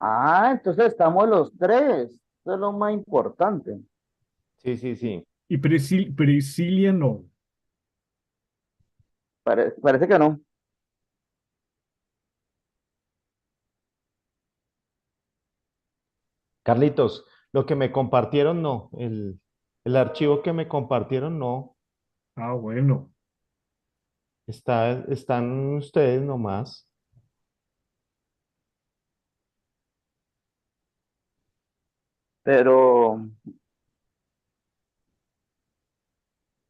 Ah, entonces estamos los tres. Eso es lo más importante. Sí, sí, sí. Y Priscilia no. Parece que no. Carlitos, lo que me compartieron, no. El archivo que me compartieron, no. Ah, bueno. Están ustedes nomás. Pero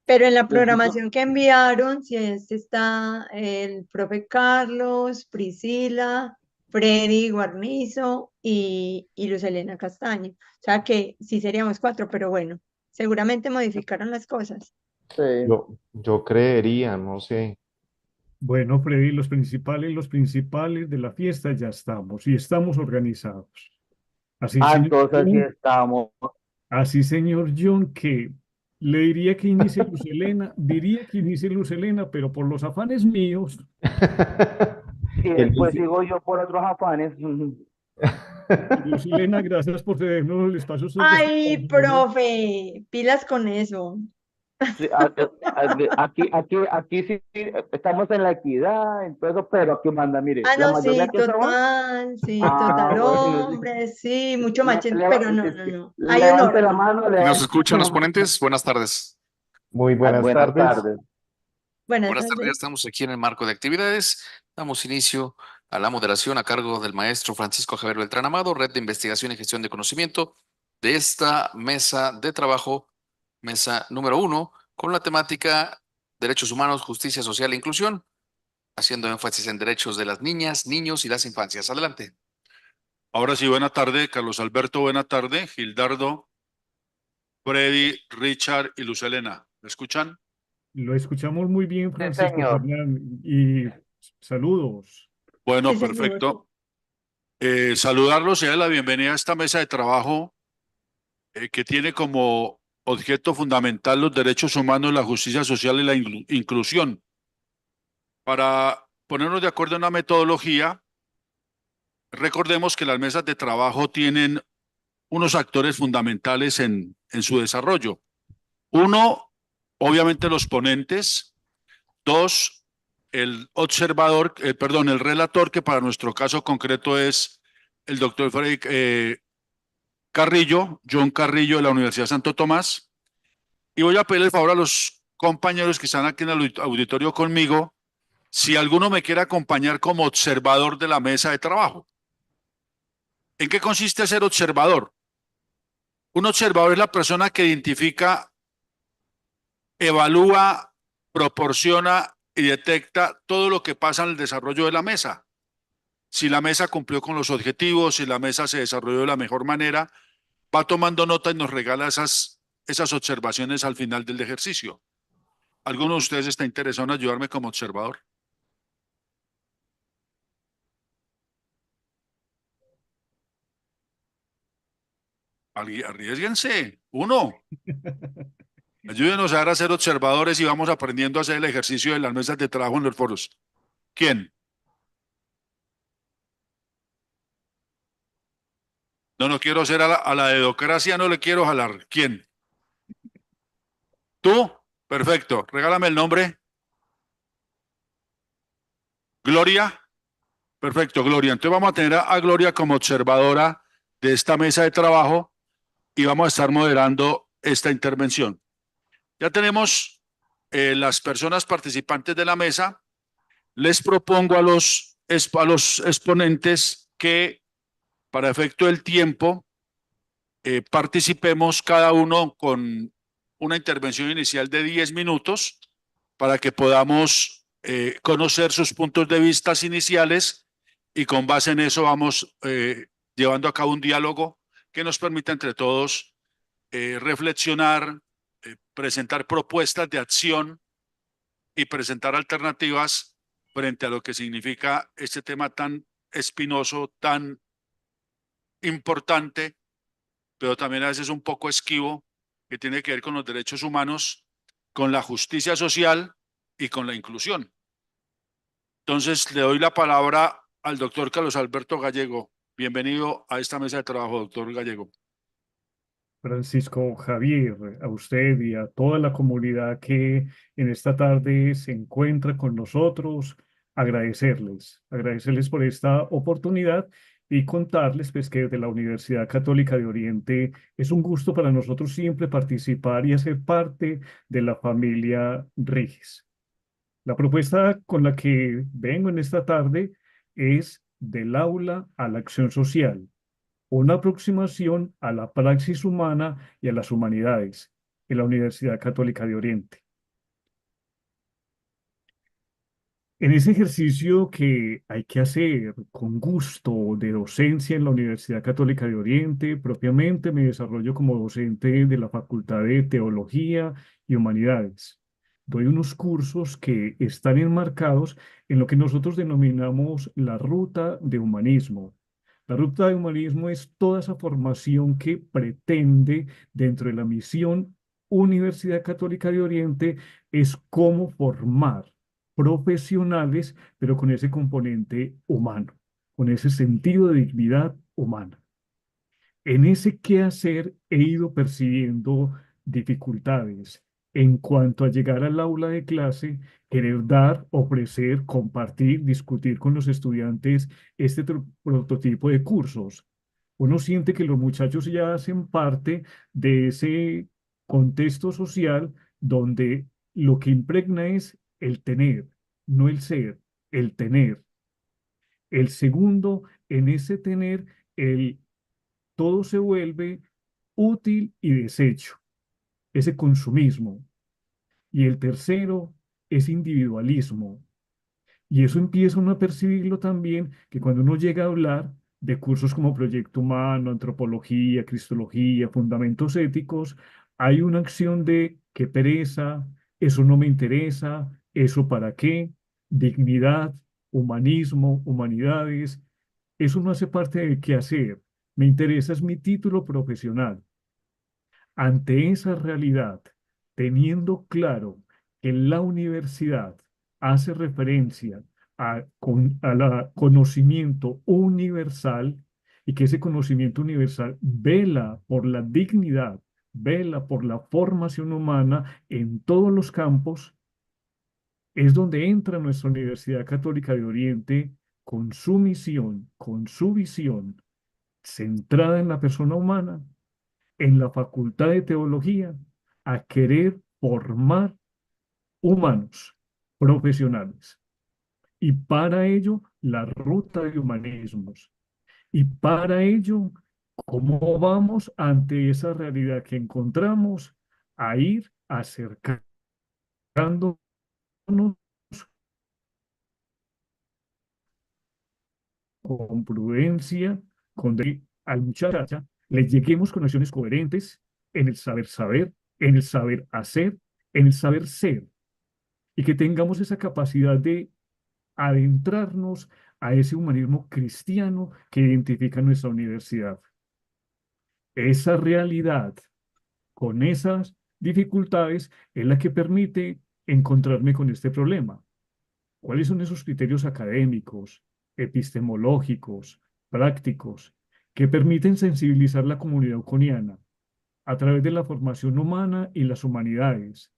Pero en la pues, no, programación que enviaron, si está el profe Carlos, Priscila, Freddy Guarnizo y Luz Elena Castaño. O sea que sí seríamos cuatro, pero bueno, seguramente modificaron las cosas. sí. Yo creería, no sé. Bueno, Freddy, los principales de la fiesta ya estamos y estamos organizados. Así, Ah, señor entonces sí John, estamos. así, señor John, que le diría que inicie Luz Helena, diría que inicie Luz Helena, pero por los afanes míos, Y Que después inicie. sigo yo por otros afanes. Luz Helena, gracias por cedernos el espacio a usted de este Ay, espacio. profe, pilas con eso. Sí, aquí sí estamos en la equidad, entonces, pero aquí manda, mire, Ah, la no, mayoría sí, que somos, total, bueno, sí. hombre, sí, mucho machete, pero no, no, no, hay un Levante la orden. mano, ¿Nos levante. escuchan los ponentes? Buenas tardes. Muy buenas Buenas tardes. tardes. Buenas Buenas tardes, ya tardes. estamos aquí en el marco de actividades. Damos inicio a la moderación a cargo del maestro Francisco Javier Beltrán Amado, Red de Investigación y Gestión de Conocimiento, de esta mesa de trabajo, mesa número 1, con la temática Derechos Humanos, Justicia Social e Inclusión, haciendo énfasis en derechos de las niñas, niños y las infancias. Adelante. Ahora sí, buena tarde, Carlos Alberto, buena tarde, Gildardo, Freddy, Richard y Luz Helena. ¿Me escuchan? Lo escuchamos muy bien, Sí, Francisco señor. Fernán, y saludos. Sí, Bueno, señor. perfecto. Saludarlos y darles la bienvenida a esta mesa de trabajo que tiene como objeto fundamental los derechos humanos, la justicia social y la inclusión. Para ponernos de acuerdo en una metodología, recordemos que las mesas de trabajo tienen unos actores fundamentales en su desarrollo. Uno, obviamente los ponentes. Dos, el observador, perdón, el relator, que para nuestro caso concreto es el doctor Freddy Carrillo, John Carrillo de la Universidad Santo Tomás. Y voy a pedirle el favor a los compañeros que están aquí en el auditorio conmigo, si alguno me quiere acompañar como observador de la mesa de trabajo. ¿En qué consiste ser observador? Un observador es la persona que identifica, evalúa, proporciona y detecta todo lo que pasa en el desarrollo de la mesa. Si la mesa cumplió con los objetivos, si la mesa se desarrolló de la mejor manera, va tomando nota y nos regala esas observaciones al final del ejercicio. ¿Alguno de ustedes está interesado en ayudarme como observador? Arriesguense. Uno, ayúdenos a ser observadores y vamos aprendiendo a hacer el ejercicio de las mesas de trabajo en los foros. ¿Quién? No, no quiero ser a la dedocracia, no le quiero jalar. ¿Quién? ¿Tú? Perfecto. Regálame el nombre. Gloria. Perfecto, Gloria. Entonces vamos a tener a Gloria como observadora de esta mesa de trabajo y vamos a estar moderando esta intervención. Ya tenemos las personas participantes de la mesa. Les propongo a los exponentes que para efecto del tiempo participemos cada uno con una intervención inicial de 10 minutos para que podamos conocer sus puntos de vista iniciales y con base en eso vamos llevando a cabo un diálogo que nos permita entre todos reflexionar, presentar propuestas de acción y presentar alternativas frente a lo que significa este tema tan espinoso, tan importante, pero también a veces un poco esquivo, que tiene que ver con los derechos humanos, con la justicia social y con la inclusión. Entonces, le doy la palabra al doctor Carlos Alberto Gallego. Bienvenido a esta mesa de trabajo, doctor Gallego. Francisco Javier, a usted y a toda la comunidad que en esta tarde se encuentra con nosotros, agradecerles por esta oportunidad y contarles pues que desde la Universidad Católica de Oriente es un gusto para nosotros siempre participar y hacer parte de la familia Regis. La propuesta con la que vengo en esta tarde es del aula a la acción social, una aproximación a la praxis humana y a las humanidades en la Universidad Católica de Oriente. En ese ejercicio que hay que hacer con gusto de docencia en la Universidad Católica de Oriente, propiamente me desarrollo como docente de la Facultad de Teología y Humanidades. Doy unos cursos que están enmarcados en lo que nosotros denominamos la ruta de humanismo. La ruta de humanismo es toda esa formación que pretende, dentro de la misión Universidad Católica de Oriente, es cómo formar profesionales, pero con ese componente humano, con ese sentido de dignidad humana. En ese quehacer he ido percibiendo dificultades en cuanto a llegar al aula de clase, querer dar, ofrecer, compartir, discutir con los estudiantes este prototipo de cursos. Uno siente que los muchachos ya hacen parte de ese contexto social donde lo que impregna es el tener, no el ser, el tener. El segundo, en ese tener, el todo se vuelve útil y desecho, ese consumismo. Y el tercero es individualismo. Y eso empieza uno a percibirlo también, que cuando uno llega a hablar de cursos como Proyecto Humano, Antropología, Cristología, Fundamentos Éticos, hay una acción de qué pereza, eso no me interesa, eso para qué, dignidad, humanismo, humanidades, eso no hace parte del quehacer. Me interesa es mi título profesional. Ante esa realidad, teniendo claro que la universidad hace referencia a la conocimiento universal y que ese conocimiento universal vela por la dignidad, vela por la formación humana en todos los campos, es donde entra nuestra Universidad Católica de Oriente con su misión, con su visión centrada en la persona humana, en la Facultad de Teología, a querer formar humanos profesionales. Y para ello, la ruta de humanismos. Y para ello, ¿cómo vamos ante esa realidad que encontramos a ir acercándonos con prudencia, al muchacha, le lleguemos con acciones coherentes en el saber, en el saber hacer, en el saber ser, y que tengamos esa capacidad de adentrarnos a ese humanismo cristiano que identifica nuestra universidad. Esa realidad con esas dificultades es la que permite encontrarme con este problema. ¿Cuáles son esos criterios académicos, epistemológicos, prácticos, que permiten sensibilizar la comunidad uconiana a través de la formación humana y las humanidades,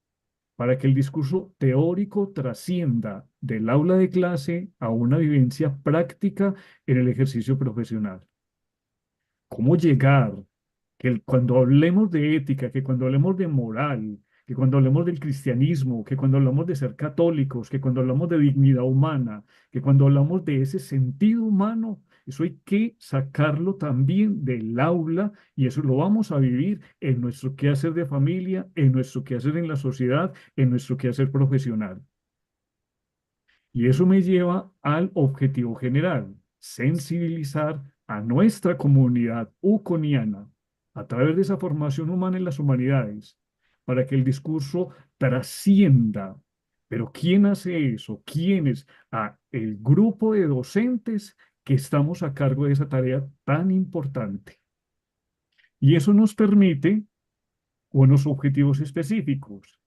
para que el discurso teórico trascienda del aula de clase a una vivencia práctica en el ejercicio profesional? ¿Cómo llegar cuando hablemos de ética, que cuando hablemos de moral, que cuando hablemos del cristianismo, que cuando hablamos de ser católicos, que cuando hablamos de dignidad humana, que cuando hablamos de ese sentido humano, eso hay que sacarlo también del aula y eso lo vamos a vivir en nuestro quehacer de familia, en nuestro quehacer en la sociedad, en nuestro quehacer profesional? Y eso me lleva al objetivo general, sensibilizar a nuestra comunidad uconiana a través de esa formación humana en las humanidades, para que el discurso trascienda. Pero ¿quién hace eso? ¿Quiénes? El grupo de docentes que estamos a cargo de esa tarea tan importante. Y eso nos permite unos objetivos específicos.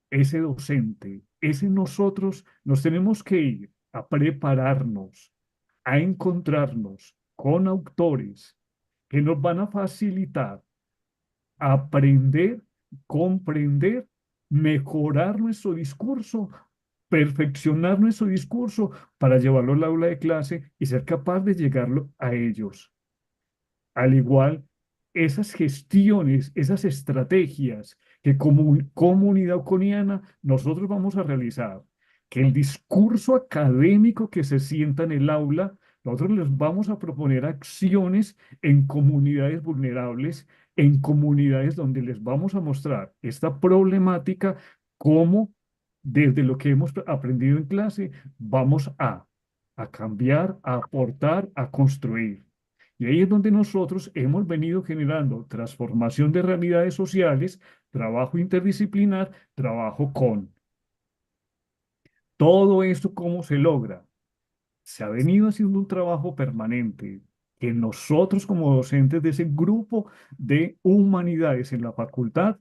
Ese docente, ese nosotros, nos tenemos que ir a prepararnos, a encontrarnos con autores que nos van a facilitar aprender, comprender, mejorar nuestro discurso, perfeccionar nuestro discurso para llevarlo al aula de clase y ser capaz de llegarlo a ellos. Al igual, esas gestiones, esas estrategias que como comunidad ucraniana nosotros vamos a realizar, que el discurso académico que se sienta en el aula, nosotros les vamos a proponer acciones en comunidades vulnerables, en comunidades donde les vamos a mostrar esta problemática, cómo desde lo que hemos aprendido en clase vamos a cambiar, a aportar, a construir. Y ahí es donde nosotros hemos venido generando transformación de realidades sociales, trabajo interdisciplinar, trabajo con. Todo esto, ¿cómo se logra? Se ha venido haciendo un trabajo permanente que nosotros como docentes de ese grupo de humanidades en la facultad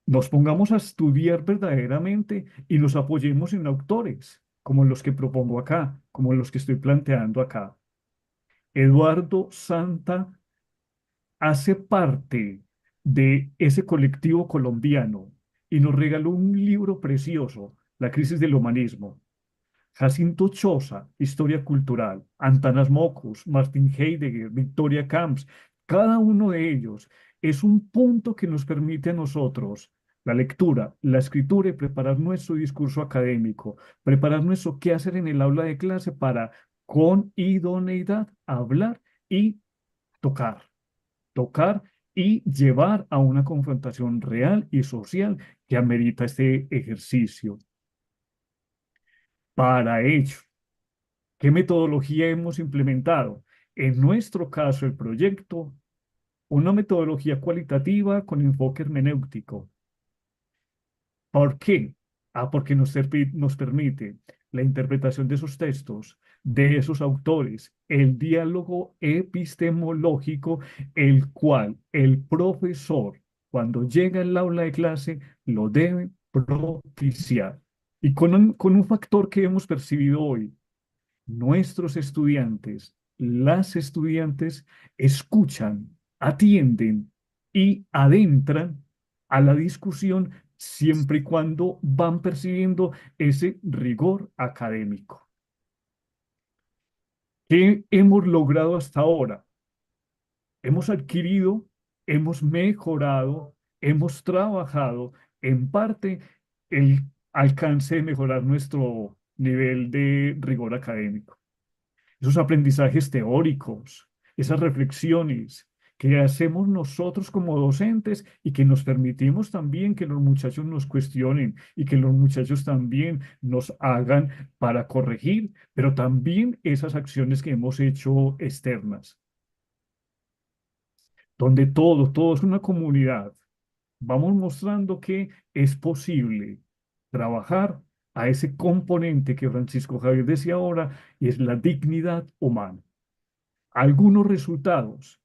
nos pongamos a estudiar verdaderamente y nos apoyemos en autores, como los que propongo acá, como los que estoy planteando acá. Eduardo Santa hace parte de ese colectivo colombiano y nos regaló un libro precioso, La crisis del humanismo. Jacinto Choza, Historia Cultural, Antanas Mockus, Martin Heidegger, Victoria Camps, cada uno de ellos es un punto que nos permite a nosotros la lectura, la escritura y preparar nuestro discurso académico, preparar nuestro qué hacer en el aula de clase para con idoneidad hablar y tocar tocar y llevar a una confrontación real y social que amerita este ejercicio. Para ello, ¿qué metodología hemos implementado? En nuestro caso, el proyecto, una metodología cualitativa con enfoque hermenéutico. ¿Por qué? Porque nos permite la interpretación de esos textos, de esos autores, el diálogo epistemológico, el cual el profesor, cuando llega al aula de clase, lo debe propiciar. Y con un factor que hemos percibido hoy, nuestros estudiantes, las estudiantes escuchan, atienden y adentran a la discusión siempre y cuando van percibiendo ese rigor académico. ¿Qué hemos logrado hasta ahora? Hemos adquirido, hemos mejorado, hemos trabajado en parte el alcance de mejorar nuestro nivel de rigor académico. Esos aprendizajes teóricos, esas reflexiones que hacemos nosotros como docentes y que nos permitimos también que los muchachos nos cuestionen y que los muchachos también nos hagan para corregir, pero también esas acciones que hemos hecho externas, donde todo es una comunidad. Vamos mostrando que es posible trabajar a ese componente que Francisco Javier decía ahora, y es la dignidad humana. Algunos resultados,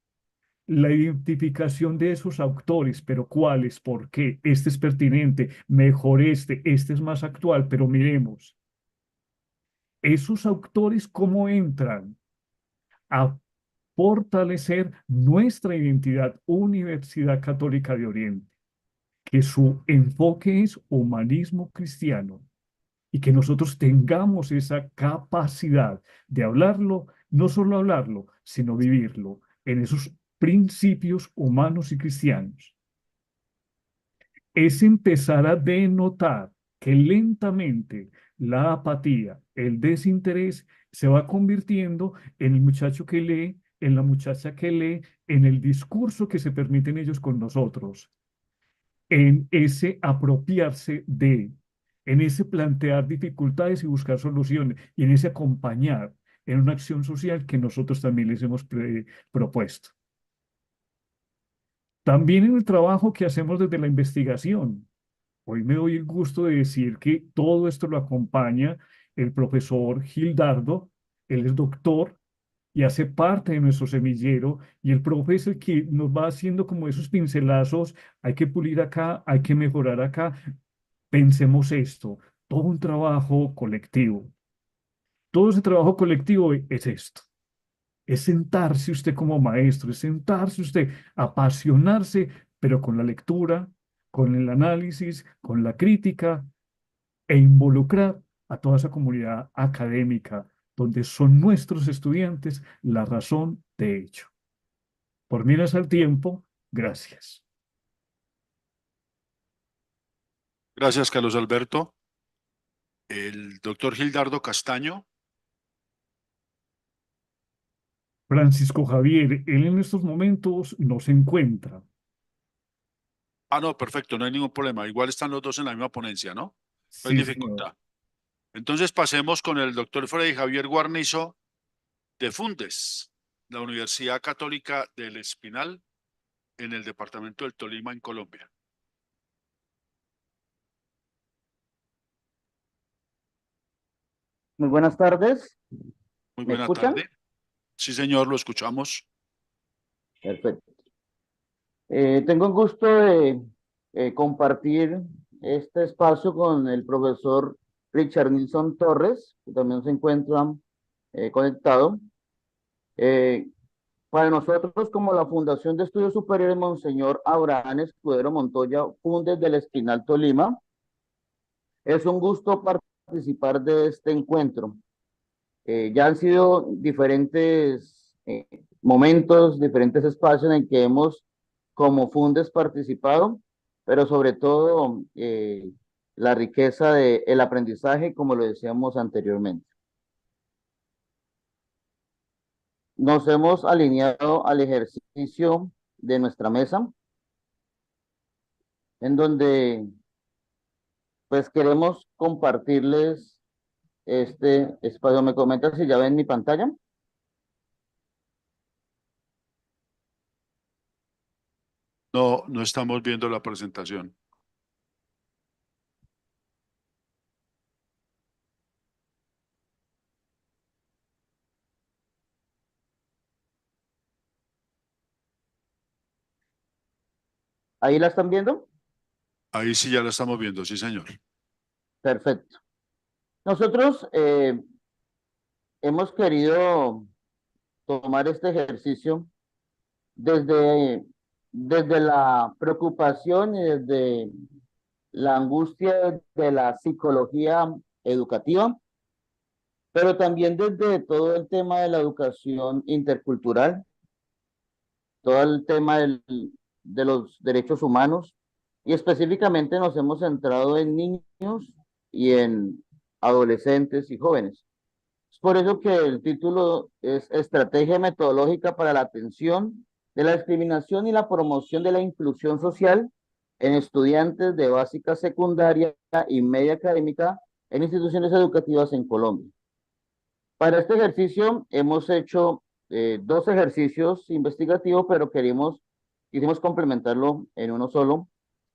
la identificación de esos autores, pero cuáles, por qué, este es pertinente, mejor este es más actual, pero miremos, esos autores cómo entran a fortalecer nuestra identidad Universidad Católica de Oriente, que su enfoque es humanismo cristiano y que nosotros tengamos esa capacidad de hablarlo, no solo hablarlo, sino vivirlo en esos principios humanos y cristianos. Es empezar a denotar que lentamente la apatía, el desinterés se va convirtiendo en el muchacho que lee, en la muchacha que lee, en el discurso que se permiten ellos con nosotros, en ese apropiarse de, en ese plantear dificultades y buscar soluciones, y en ese acompañar en una acción social que nosotros también les hemos propuesto. También en el trabajo que hacemos desde la investigación. Hoy me doy el gusto de decir que todo esto lo acompaña el profesor Gildardo. Él es doctor y hace parte de nuestro semillero, y el profe es el que nos va haciendo como esos pincelazos, hay que pulir acá, hay que mejorar acá, pensemos esto, todo un trabajo colectivo. Todo ese trabajo colectivo es esto. Es sentarse usted como maestro, es sentarse usted, apasionarse, pero con la lectura, con el análisis, con la crítica e involucrar a toda esa comunidad académica, donde son nuestros estudiantes la razón de ello. Por miras al tiempo, gracias. Gracias, Carlos Alberto. El doctor Gildardo Castaño. Francisco Javier, él en estos momentos no se encuentra. Ah, no, perfecto, no hay ningún problema. Igual están los dos en la misma ponencia, ¿no? No hay Sí, señor. dificultad. Entonces pasemos con el doctor Freddy Javier Guarnizo de Fundes, la Universidad Católica del Espinal, en el departamento del Tolima, en Colombia. Muy buenas tardes. Muy ¿Me buena escuchan? tarde. Sí, señor, lo escuchamos. Perfecto. Tengo el gusto de compartir este espacio con el profesor Richard Nilsson Torres, que también se encuentra conectado. Eh, para nosotros, como la Fundación de Estudios Superiores Monseñor Abraham Escudero Montoya, Fundes del Espinal Tolima, es un gusto participar de este encuentro. Ya han sido diferentes momentos, diferentes espacios en que hemos como Fundes participado, pero sobre todo la riqueza del aprendizaje, como lo decíamos anteriormente. Nos hemos alineado al ejercicio de nuestra mesa, en donde pues queremos compartirles este espacio. ¿Me comentas si ya ven mi pantalla? No, no estamos viendo la presentación. ¿Ahí la están viendo? Ahí sí ya la estamos viendo, sí, señor. Perfecto. Nosotros hemos querido tomar este ejercicio desde la preocupación y desde la angustia de la psicología educativa, pero también desde todo el tema de la educación intercultural, todo el tema de los derechos humanos, y específicamente nos hemos centrado en niños y en adolescentes y jóvenes. Es por eso que el título es Estrategia Metodológica para la Atención de la Discriminación y la Promoción de la Inclusión Social en Estudiantes de Básica Secundaria y Media Académica en Instituciones Educativas en Colombia. Para este ejercicio hemos hecho dos ejercicios investigativos, pero quisimos complementarlo en uno solo,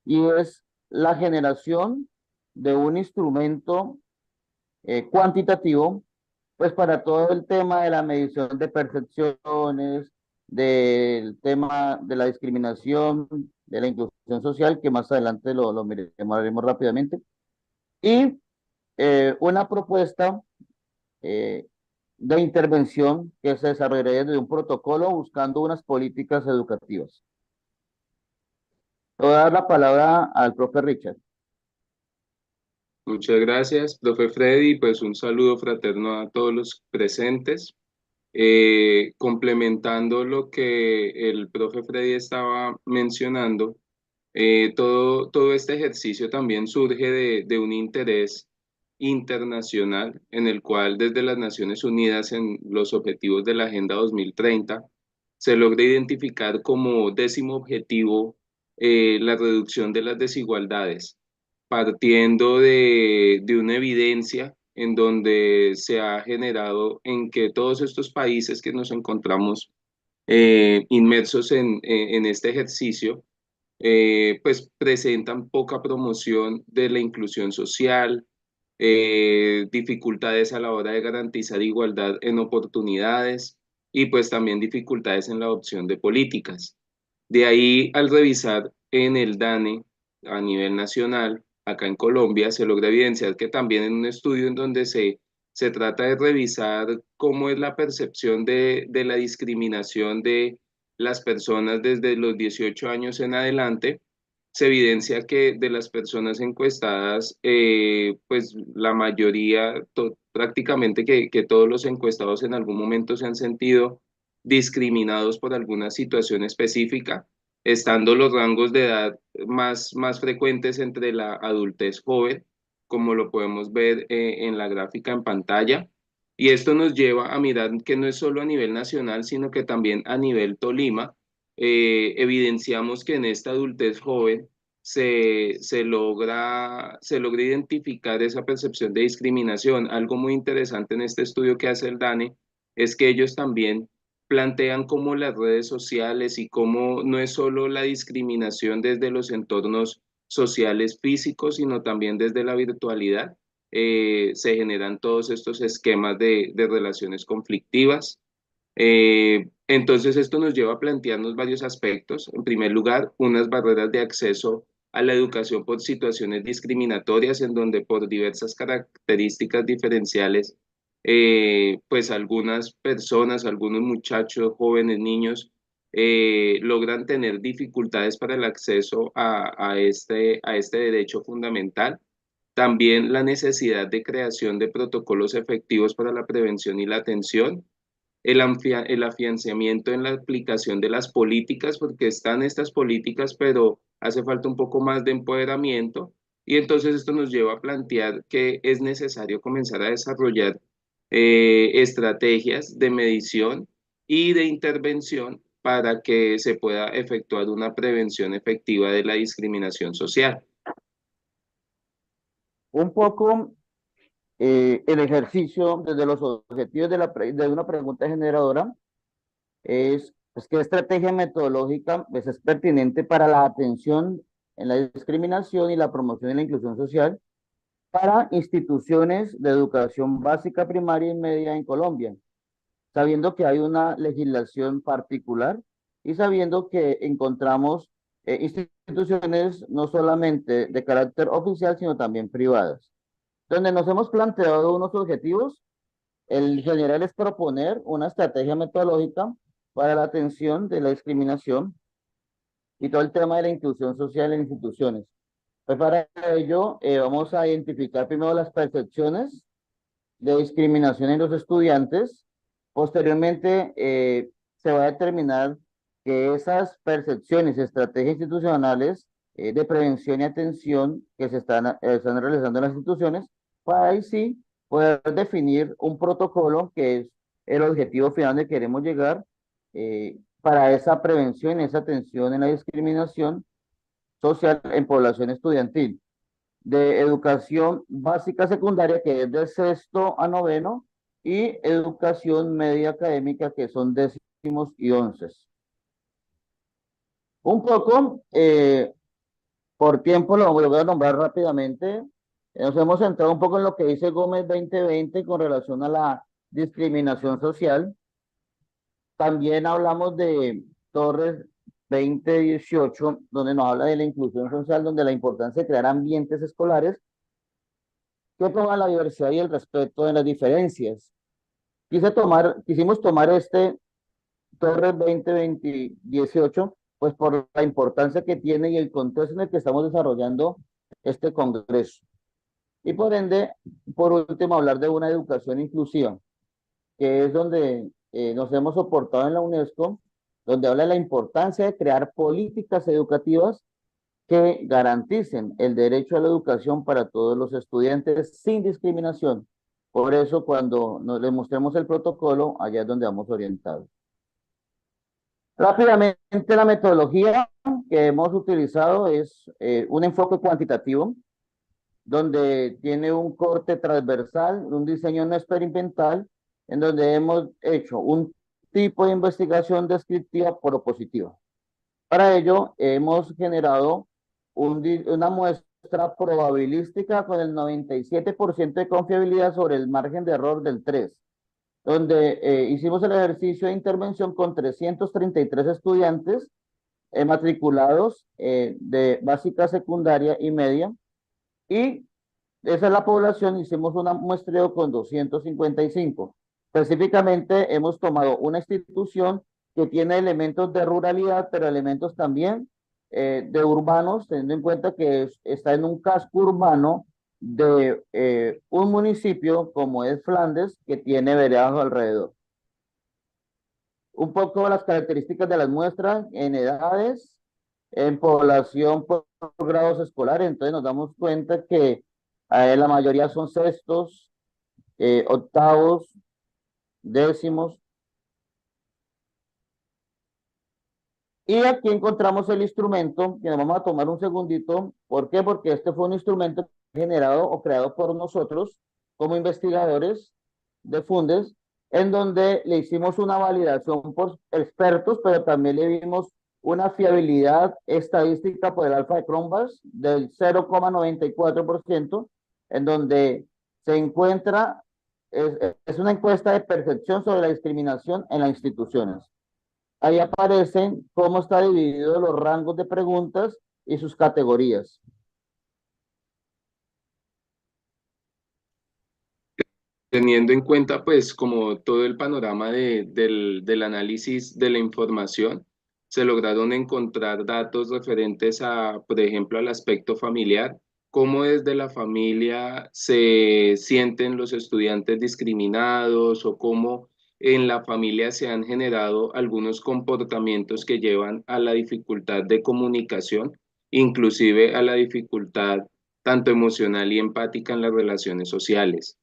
y es la generación de un instrumento cuantitativo, pues para todo el tema de la medición de percepciones, del tema de la discriminación, de la inclusión social, que más adelante lo miraremos rápidamente, y una propuesta eh, de intervención que se desarrollaría desde un protocolo buscando unas políticas educativas. Voy a dar la palabra al profe Richard. Muchas gracias, profe Freddy. Pues un saludo fraterno a todos los presentes. Complementando lo que el profe Freddy estaba mencionando, todo este ejercicio también surge de un interés internacional en el cual desde las Naciones Unidas en los objetivos de la Agenda 2030 se logra identificar como décimo objetivo la reducción de las desigualdades, partiendo de una evidencia en donde se ha generado en que todos estos países que nos encontramos inmersos en este ejercicio, pues presentan poca promoción de la inclusión social, dificultades a la hora de garantizar igualdad en oportunidades y pues también dificultades en la adopción de políticas. De ahí, al revisar en el DANE a nivel nacional, acá en Colombia, se logra evidenciar que también en un estudio en donde se Se trata de revisar cómo es la percepción de la discriminación de las personas desde los 18 años en adelante. Se evidencia que de las personas encuestadas, pues la mayoría, prácticamente que todos los encuestados en algún momento se han sentido discriminados por alguna situación específica, estando los rangos de edad más frecuentes entre la adultez joven, como lo podemos ver en la gráfica en pantalla. Y esto nos lleva a mirar que no es solo a nivel nacional, sino que también a nivel Tolima. Evidenciamos que en esta adultez joven se logra identificar esa percepción de discriminación. Algo muy interesante en este estudio que hace el DANE es que ellos también plantean cómo las redes sociales y cómo no es solo la discriminación desde los entornos sociales físicos, sino también desde la virtualidad. Se generan todos estos esquemas de relaciones conflictivas. Entonces, esto nos lleva a plantearnos varios aspectos. En primer lugar, unas barreras de acceso a la educación por situaciones discriminatorias, en donde por diversas características diferenciales, pues algunas personas, algunos muchachos, jóvenes, niños, logran tener dificultades para el acceso a este derecho fundamental. También la necesidad de creación de protocolos efectivos para la prevención y la atención, el afianzamiento en la aplicación de las políticas, porque están estas políticas, pero hace falta un poco más de empoderamiento. Y entonces esto nos lleva a plantear que es necesario comenzar a desarrollar estrategias de medición y de intervención para que se pueda efectuar una prevención efectiva de la discriminación social. Un poco el ejercicio desde los objetivos de una pregunta generadora es pues, qué estrategia metodológica pues, es pertinente para la atención en la discriminación y la promoción de la inclusión social para instituciones de educación básica, primaria y media en Colombia, sabiendo que hay una legislación particular y sabiendo que encontramos instituciones no solamente de carácter oficial, sino también privadas, donde nos hemos planteado unos objetivos. El general es proponer una estrategia metodológica para la atención de la discriminación y todo el tema de la inclusión social en instituciones. Pues para ello vamos a identificar primero las percepciones de discriminación en los estudiantes. Posteriormente se va a determinar que esas percepciones, estrategias institucionales de prevención y atención que se están realizando en las instituciones, para ahí sí poder definir un protocolo que es el objetivo final donde queremos llegar para esa prevención y esa atención en la discriminación social en población estudiantil de educación básica secundaria, que es de sexto a noveno, y educación media académica, que son décimos y onces. Un poco, por tiempo lo voy a nombrar rápidamente. Nos hemos centrado un poco en lo que dice Gómez 2020 con relación a la discriminación social. También hablamos de Torres 2018, donde nos habla de la inclusión social, donde la importancia de crear ambientes escolares que promuevan la diversidad y el respeto de las diferencias. Quisimos tomar este Torres 2018, pues por la importancia que tiene y el contexto en el que estamos desarrollando este congreso. Y por ende, por último, hablar de una educación inclusiva, que es donde nos hemos soportado en la UNESCO, donde habla de la importancia de crear políticas educativas que garanticen el derecho a la educación para todos los estudiantes sin discriminación. Por eso, cuando les mostremos el protocolo, allá es donde vamos orientados. Rápidamente, la metodología que hemos utilizado es un enfoque cuantitativo, donde tiene un corte transversal, un diseño no experimental, en donde hemos hecho un tipo de investigación descriptiva propositiva. Para ello, hemos generado una muestra probabilística con el 97% de confiabilidad sobre el margen de error del 3, donde hicimos el ejercicio de intervención con 333 estudiantes matriculados de básica, secundaria y media, y esa es la población, hicimos un muestreo con 255. Específicamente hemos tomado una institución que tiene elementos de ruralidad, pero elementos también de urbanos, teniendo en cuenta que está en un casco urbano de un municipio como es Flandes, que tiene veredas alrededor. Un poco las características de las muestras en edades, en población por grados escolares, entonces nos damos cuenta que la mayoría son sextos, octavos, décimos. Y aquí encontramos el instrumento, que nos vamos a tomar un segundito. ¿Por qué? Porque este fue un instrumento generado o creado por nosotros como investigadores de Fundes, en donde le hicimos una validación por expertos, pero también le dimos una fiabilidad estadística por el alfa de Cronbachs del 0,94%, en donde se encuentra, es una encuesta de percepción sobre la discriminación en las instituciones. Ahí aparecen cómo está dividido los rangos de preguntas y sus categorías. Teniendo en cuenta pues como todo el panorama del análisis de la información, se lograron encontrar datos referentes a, por ejemplo, al aspecto familiar, cómo desde la familia se sienten los estudiantes discriminados o cómo en la familia se han generado algunos comportamientos que llevan a la dificultad de comunicación, inclusive a la dificultad tanto emocional y empática en las relaciones sociales.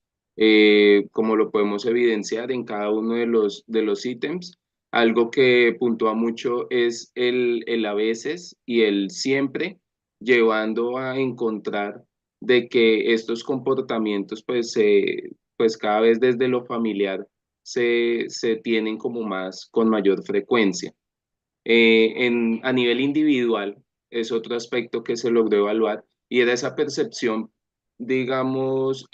Como lo podemos evidenciar en cada uno de los ítems. Algo que puntúa mucho es el a veces y el siempre, llevando a encontrar de que estos comportamientos, pues cada vez desde lo familiar se tienen como más, con mayor frecuencia. A nivel individual, es otro aspecto que se logró evaluar y era esa percepción, digamos,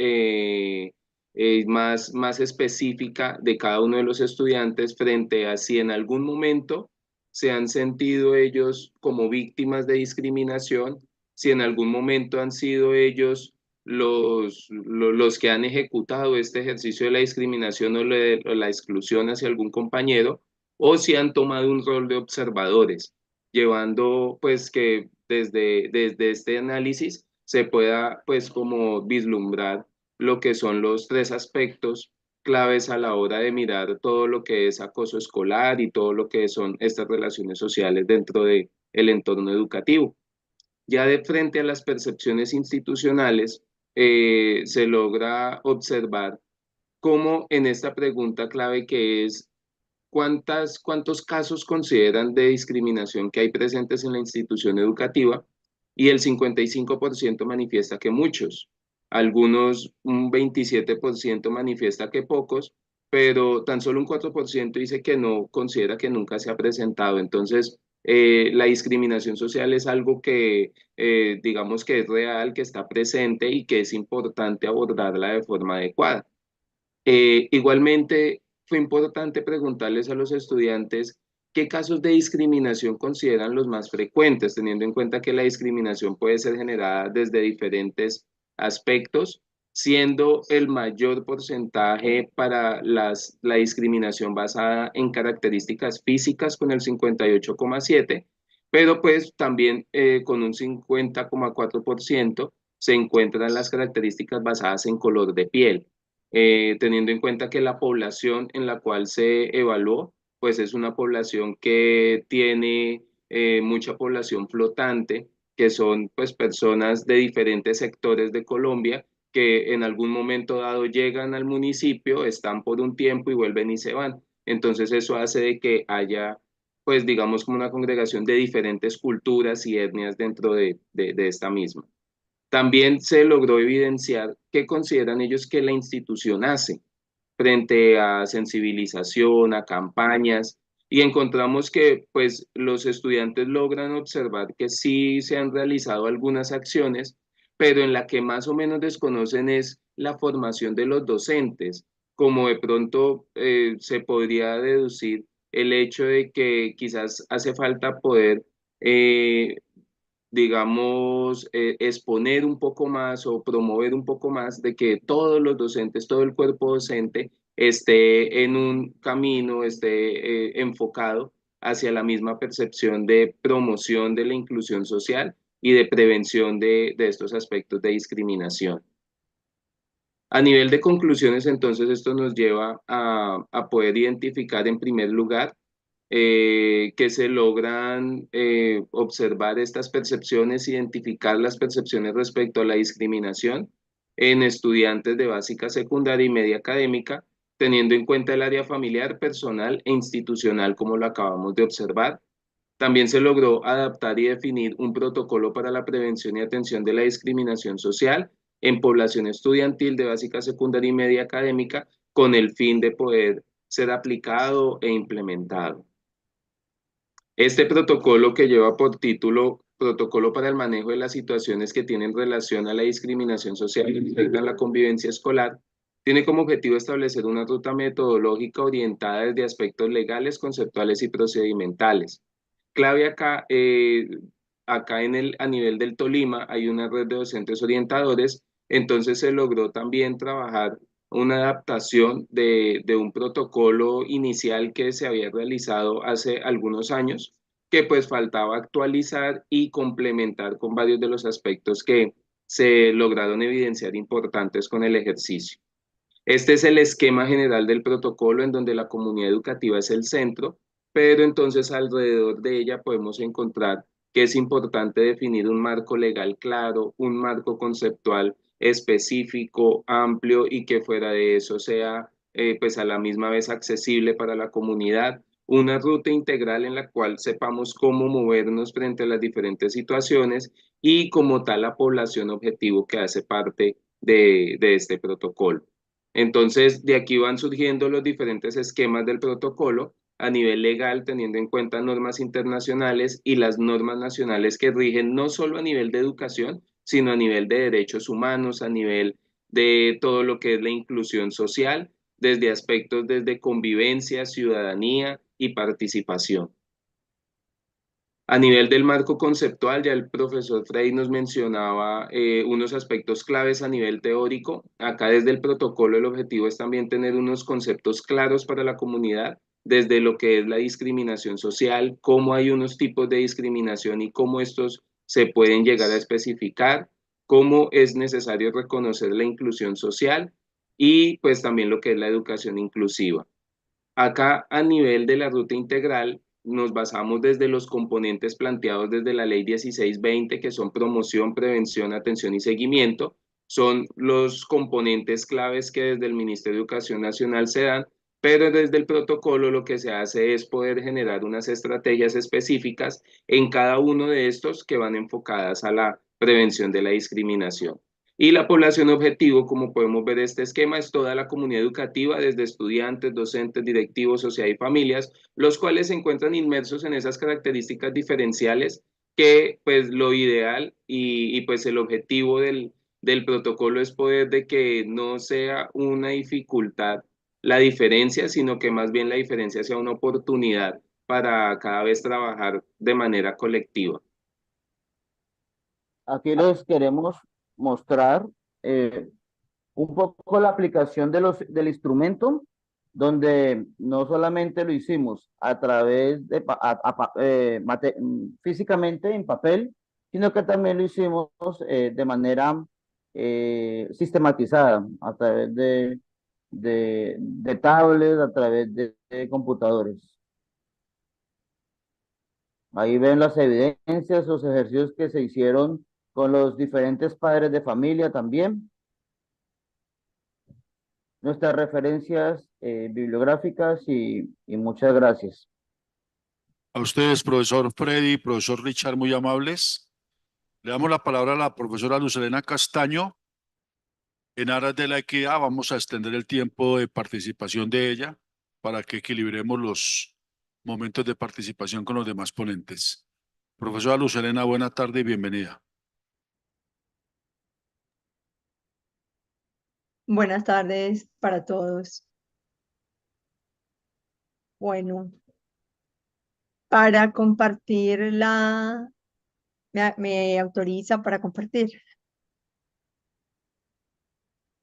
más específica de cada uno de los estudiantes frente a si en algún momento se han sentido ellos como víctimas de discriminación, si en algún momento han sido ellos los que han ejecutado este ejercicio de la discriminación o la exclusión hacia algún compañero, o si han tomado un rol de observadores, llevando pues que desde este análisis se pueda pues como vislumbrar lo que son los tres aspectos claves a la hora de mirar todo lo que es acoso escolar y todo lo que son estas relaciones sociales dentro del entorno educativo. Ya de frente a las percepciones institucionales, se logra observar cómo en esta pregunta clave que es cuántos casos consideran de discriminación que hay presentes en la institución educativa, y el 55% manifiesta que muchos, algunos un 27% manifiesta que pocos, pero tan solo un 4% dice que no considera que nunca se ha presentado. Entonces, la discriminación social es algo que digamos que es real, que está presente y que es importante abordarla de forma adecuada. Igualmente, fue importante preguntarles a los estudiantes qué casos de discriminación consideran los más frecuentes, teniendo en cuenta que la discriminación puede ser generada desde diferentes aspectos, siendo el mayor porcentaje para la discriminación basada en características físicas con el 58,7%, pero pues también con un 50,4% se encuentran las características basadas en color de piel, teniendo en cuenta que la población en la cual se evaluó, pues es una población que tiene mucha población flotante, que son pues personas de diferentes sectores de Colombia que en algún momento dado llegan al municipio, están por un tiempo y vuelven y se van. Entonces eso hace de que haya pues digamos como una congregación de diferentes culturas y etnias dentro de esta misma. También se logró evidenciar qué consideran ellos que la institución hace frente a sensibilización, a campañas, y encontramos que pues los estudiantes logran observar que sí se han realizado algunas acciones, pero en la que más o menos desconocen es la formación de los docentes, como de pronto se podría deducir el hecho de que quizás hace falta poder digamos, exponer un poco más o promover un poco más de que todos los docentes, todo el cuerpo docente esté en un camino, esté enfocado hacia la misma percepción de promoción de la inclusión social y de prevención de estos aspectos de discriminación. A nivel de conclusiones, entonces, esto nos lleva a poder identificar en primer lugar que se logran observar estas percepciones, identificar las percepciones respecto a la discriminación en estudiantes de básica, secundaria y media académica, teniendo en cuenta el área familiar, personal e institucional, como lo acabamos de observar. También se logró adaptar y definir un protocolo para la prevención y atención de la discriminación social en población estudiantil de básica, secundaria y media académica, con el fin de poder ser aplicado e implementado. Este protocolo, que lleva por título Protocolo para el manejo de las situaciones que tienen relación a la discriminación social y afectan la convivencia escolar, tiene como objetivo establecer una ruta metodológica orientada desde aspectos legales, conceptuales y procedimentales. Clave acá, a nivel del Tolima hay una red de docentes orientadores, entonces se logró también trabajar una adaptación de un protocolo inicial que se había realizado hace algunos años, que pues faltaba actualizar y complementar con varios de los aspectos que se lograron evidenciar importantes con el ejercicio. Este es el esquema general del protocolo, en donde la comunidad educativa es el centro, pero entonces alrededor de ella podemos encontrar que es importante definir un marco legal claro, un marco conceptual específico, amplio, y que fuera de eso sea pues a la misma vez accesible para la comunidad, una ruta integral en la cual sepamos cómo movernos frente a las diferentes situaciones y como tal la población objetivo que hace parte de este protocolo. Entonces, de aquí van surgiendo los diferentes esquemas del protocolo a nivel legal, teniendo en cuenta normas internacionales y las normas nacionales que rigen no solo a nivel de educación, sino a nivel de derechos humanos, a nivel de todo lo que es la inclusión social, desde aspectos desde convivencia, ciudadanía y participación. A nivel del marco conceptual, ya el profesor Frey nos mencionaba unos aspectos claves a nivel teórico. Acá desde el protocolo el objetivo es también tener unos conceptos claros para la comunidad, desde lo que es la discriminación social, cómo hay unos tipos de discriminación y cómo estos se pueden llegar a especificar, cómo es necesario reconocer la inclusión social y pues también lo que es la educación inclusiva. Acá a nivel de la ruta integral nos basamos desde los componentes planteados desde la ley 1620, que son promoción, prevención, atención y seguimiento. Son los componentes claves que desde el Ministerio de Educación Nacional se dan, pero desde el protocolo lo que se hace es poder generar unas estrategias específicas en cada uno de estos que van enfocadas a la prevención de la discriminación. Y la población objetivo, como podemos ver este esquema, es toda la comunidad educativa, desde estudiantes, docentes, directivos, sociedad y familias, los cuales se encuentran inmersos en esas características diferenciales que pues lo ideal y pues el objetivo del protocolo es poder de que no sea una dificultad la diferencia, sino que más bien la diferencia sea una oportunidad para cada vez trabajar de manera colectiva. Aquí les queremos mostrar eh, un poco la aplicación del instrumento, donde no solamente lo hicimos a través de físicamente en papel, sino que también lo hicimos de manera sistematizada a través de tablets, a través de computadores. Ahí ven las evidencias, los ejercicios que se hicieron con los diferentes padres de familia también. Nuestras referencias bibliográficas y muchas gracias. A ustedes, profesor Freddy, profesor Richard, muy amables. Le damos la palabra a la profesora Lucelena Castaño. En aras de la equidad, vamos a extender el tiempo de participación de ella para que equilibremos los momentos de participación con los demás ponentes. Profesora Lucelena, buena tarde y bienvenida. Buenas tardes para todos. Bueno, para compartir me autoriza para compartir.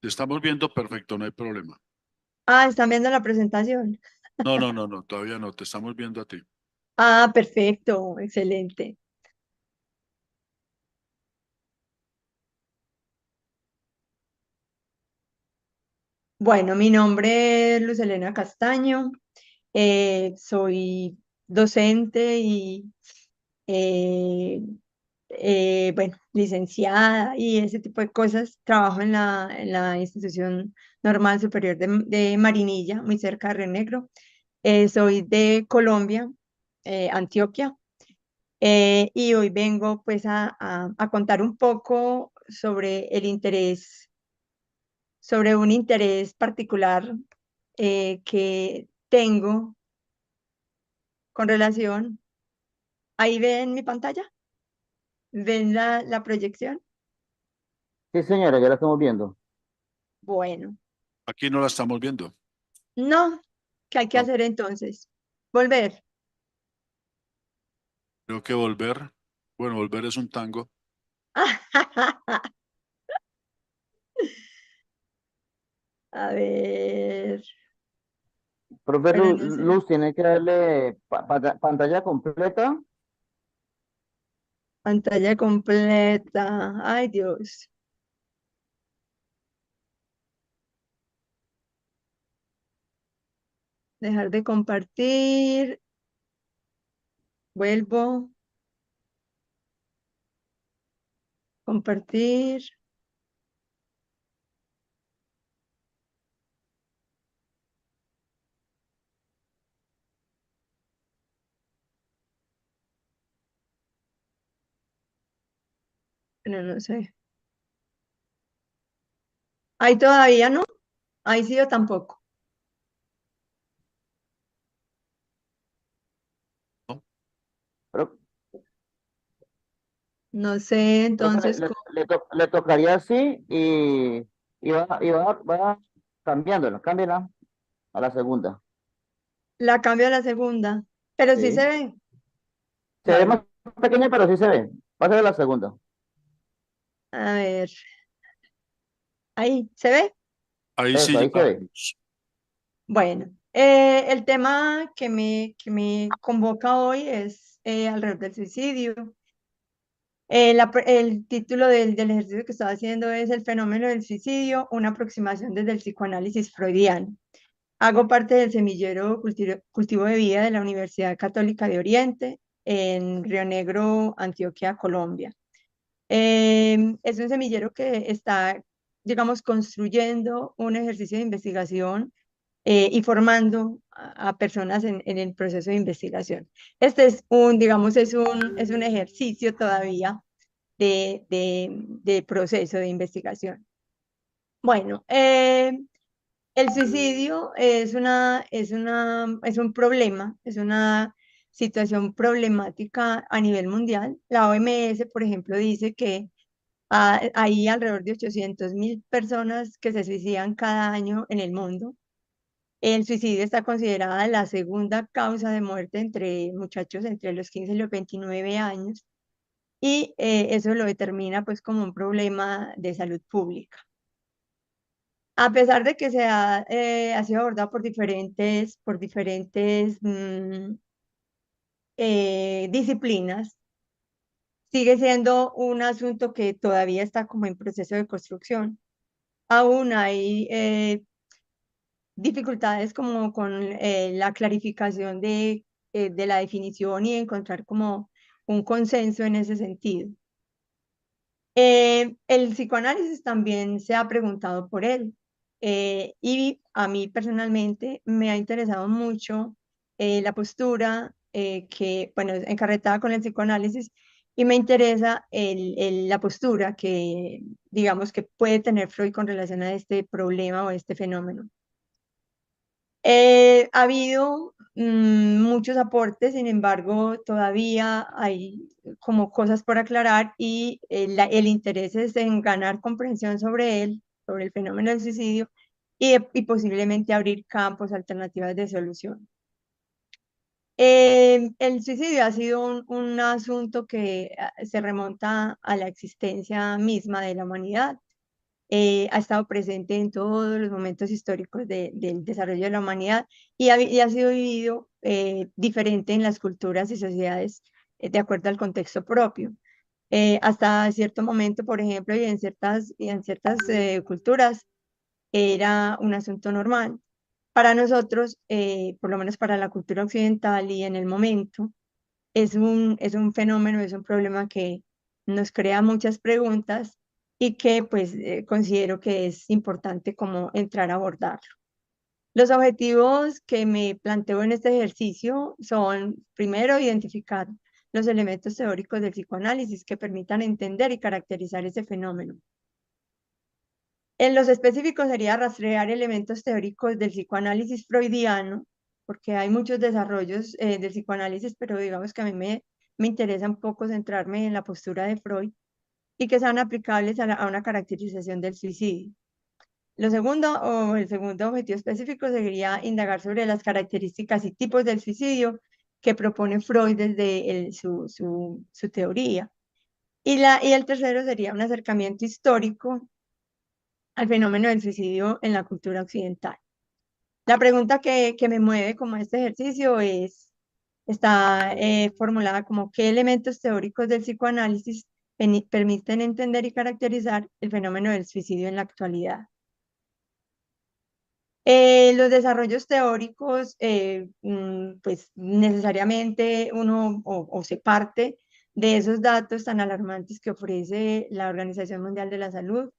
Te estamos viendo perfecto, no hay problema. Ah, ¿están viendo la presentación? No, todavía no, te estamos viendo a ti. Ah, perfecto, excelente. Bueno, mi nombre es Luz Helena Castaño, soy docente y eh, bueno, licenciada y ese tipo de cosas. Trabajo en la Institución Normal Superior de Marinilla, muy cerca de Río Negro. Soy de Colombia, Antioquia, y hoy vengo pues a contar un poco sobre el interés, sobre un interés particular que tengo con relación. Ahí ven mi pantalla, ven la proyección. Sí, señora, ya la estamos viendo. Bueno, Aquí no la estamos viendo. no, ¿qué hay que No, hacer entonces? Volver. creo que volver. Bueno, volver es un tango. A ver, Profe pero no sé. Luz, tiene que darle pantalla completa. Pantalla completa. Ay, Dios. Dejar de compartir. Vuelvo. Compartir. Pero no sé. Ahí todavía no. Ahí sí o tampoco. ¿No? Pro- No sé, Profe, entonces, le tocaría así va cambiándola, cámbiala a la segunda. la cambio a la segunda. Pero sí se Sí. ve. Se ve Bueno, más pequeña, pero sí se ve. Pasa a la segunda. a ver. Ahí, ¿se ve? Ahí sí Eso, ya ahí se la ve. vemos. Bueno, el tema que me convoca hoy es alrededor del suicidio. El título del ejercicio que estaba haciendo es El fenómeno del suicidio, una aproximación desde el psicoanálisis freudiano. Hago parte del semillero cultivo de vida de la Universidad Católica de Oriente en Río Negro, Antioquia, Colombia. Es un semillero que está, digamos, construyendo un ejercicio de investigación y formando a personas en el proceso de investigación. Este es digamos, es un ejercicio todavía de proceso de investigación. Bueno, el suicidio es un problema, es una situación problemática a nivel mundial. La OMS, por ejemplo, dice que hay alrededor de 800.000 personas que se suicidan cada año en el mundo. El suicidio está considerada la segunda causa de muerte entre muchachos entre los 15 y los 29 años y eso lo determina pues como un problema de salud pública. A pesar de que ha sido abordado por diferentes disciplinas, sigue siendo un asunto que todavía está como en proceso de construcción. Aún hay dificultades como con la clarificación de la definición y encontrar como un consenso en ese sentido. El psicoanálisis también se ha preguntado por él y a mí personalmente me ha interesado mucho la postura bueno, encarretada con el psicoanálisis y me interesa la postura que, digamos, que puede tener Freud con relación a este problema o este fenómeno. Ha habido muchos aportes, sin embargo, todavía hay como cosas por aclarar y el interés es en ganar comprensión sobre él, sobre el fenómeno del suicidio y posiblemente abrir campos, alternativas de solución. El suicidio ha sido un asunto que se remonta a la existencia misma de la humanidad. Ha estado presente en todos los momentos históricos del desarrollo de la humanidad y ha sido vivido diferente en las culturas y sociedades de acuerdo al contexto propio. Hasta cierto momento, por ejemplo, y en ciertas culturas, era un asunto normal. Para nosotros, por lo menos para la cultura occidental y en el momento, es un fenómeno, es un problema que nos crea muchas preguntas y que pues considero que es importante como entrar a abordarlo. Los objetivos que me planteo en este ejercicio son, primero, identificar los elementos teóricos del psicoanálisis que permitan entender y caracterizar ese fenómeno. En los específicos sería rastrear elementos teóricos del psicoanálisis freudiano, porque hay muchos desarrollos del psicoanálisis, pero digamos que a mí me interesa un poco centrarme en la postura de Freud y que sean aplicables a una caracterización del suicidio. El segundo objetivo específico sería indagar sobre las características y tipos del suicidio que propone Freud desde su teoría. Y el tercero sería un acercamiento histórico al fenómeno del suicidio en la cultura occidental. La pregunta que me mueve como este ejercicio está formulada como ¿qué elementos teóricos del psicoanálisis permiten entender y caracterizar el fenómeno del suicidio en la actualidad? Los desarrollos teóricos, pues necesariamente uno o se parte de esos datos tan alarmantes que ofrece la Organización Mundial de la Salud,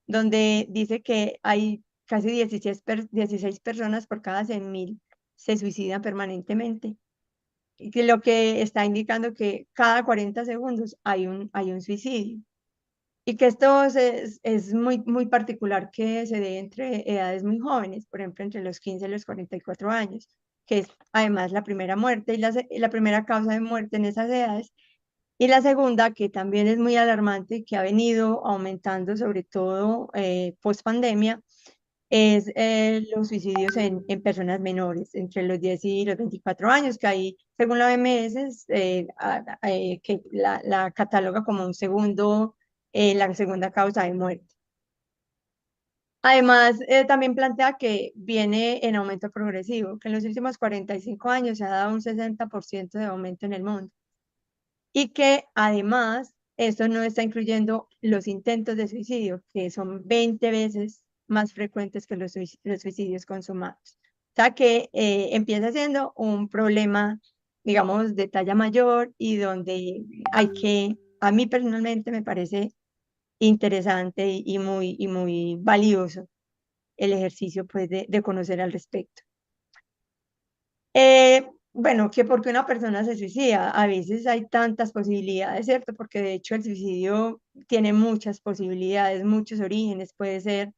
donde dice que hay casi 16 personas por cada 100.000 se suicidan permanentemente, y que lo que está indicando que cada 40 segundos hay un suicidio. Y que esto es muy particular que se dé entre edades muy jóvenes, por ejemplo, entre los 15 y los 44 años, que es además la primera muerte y la primera causa de muerte en esas edades. Y la segunda, que también es muy alarmante, que ha venido aumentando sobre todo post pandemia, es los suicidios en personas menores, entre los 10 y los 24 años, que ahí, según la OMS, que la cataloga como la segunda causa de muerte. Además, también plantea que viene en aumento progresivo, que en los últimos 45 años se ha dado un 60% de aumento en el mundo. Y que además esto no está incluyendo los intentos de suicidio, que son 20 veces más frecuentes que los suicidios consumados. O sea que empieza siendo un problema, digamos, de talla mayor y donde a mí personalmente me parece interesante y muy valioso el ejercicio pues, de conocer al respecto. Bueno, que porque una persona se suicida, a veces hay tantas posibilidades, ¿cierto? Porque de hecho el suicidio tiene muchas posibilidades, muchos orígenes, puede ser,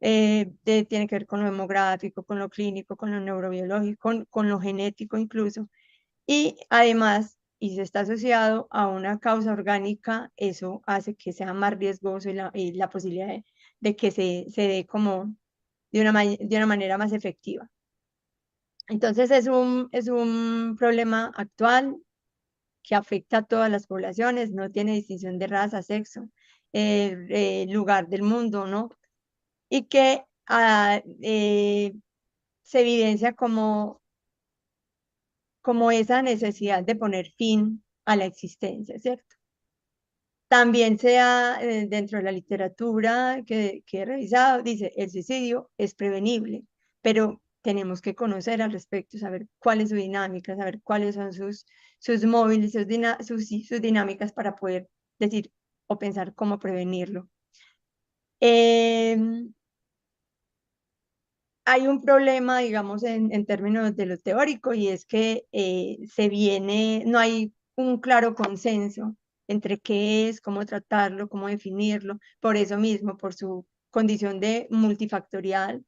tiene que ver con lo demográfico, con lo clínico, con lo neurobiológico, con lo genético incluso. Y además, y se está asociado a una causa orgánica, eso hace que sea más riesgoso y la posibilidad de que se dé como de una manera más efectiva. Entonces es un problema actual que afecta a todas las poblaciones, no tiene distinción de raza, sexo, lugar del mundo, ¿no? Y que se evidencia como esa necesidad de poner fin a la existencia, ¿cierto? También dentro de la literatura que he revisado, dice, el suicidio es prevenible, pero tenemos que conocer al respecto, saber cuál es su dinámica, saber cuáles son sus móviles, sus dinámicas para poder decir o pensar cómo prevenirlo. Hay un problema, digamos, en términos de lo teórico, y es que no hay un claro consenso entre qué es, cómo tratarlo, cómo definirlo, por eso mismo, por su condición de multifactorial,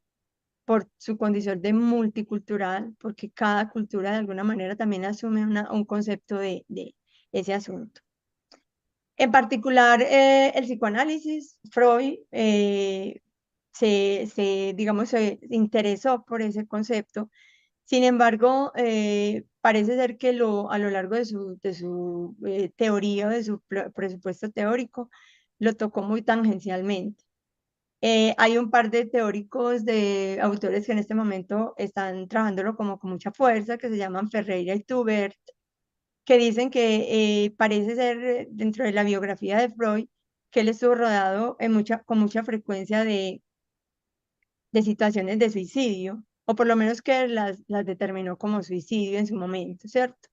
por su condición de multicultural, porque cada cultura de alguna manera también asume un concepto de ese asunto. En particular, el psicoanálisis, Freud, digamos, se interesó por ese concepto Sin embargo, parece ser que a lo largo de su teoría o de su presupuesto teórico, lo tocó muy tangencialmente. Hay un par de teóricos, de autores que en este momento están trabajándolo como con mucha fuerza, que se llaman Ferreira y Tubert, que dicen que parece ser dentro de la biografía de Freud, que él estuvo rodeado con mucha frecuencia de situaciones de suicidio, o por lo menos que las determinó como suicidio en su momento, ¿cierto?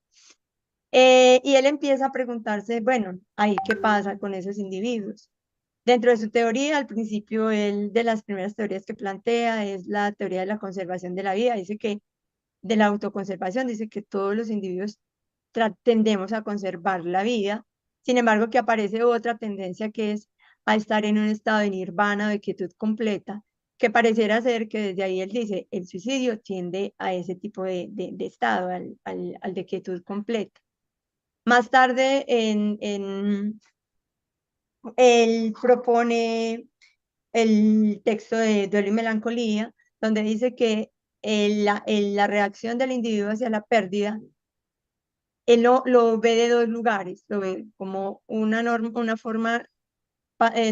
Y él empieza a preguntarse, bueno, ahí qué pasa con esos individuos. Dentro de su teoría, al principio, él de las primeras teorías que plantea es la teoría de la conservación de la vida. Dice que de la autoconservación, dice que todos los individuos tendemos a conservar la vida. Sin embargo, que aparece otra tendencia que es a estar en un estado de nirvana, de quietud completa, que pareciera ser que desde ahí él dice, el suicidio tiende a ese tipo de estado, al de quietud completa. Más tarde, él propone el texto de Duelo y Melancolía, donde dice que la reacción del individuo hacia la pérdida, él lo ve de dos lugares, lo ve como una forma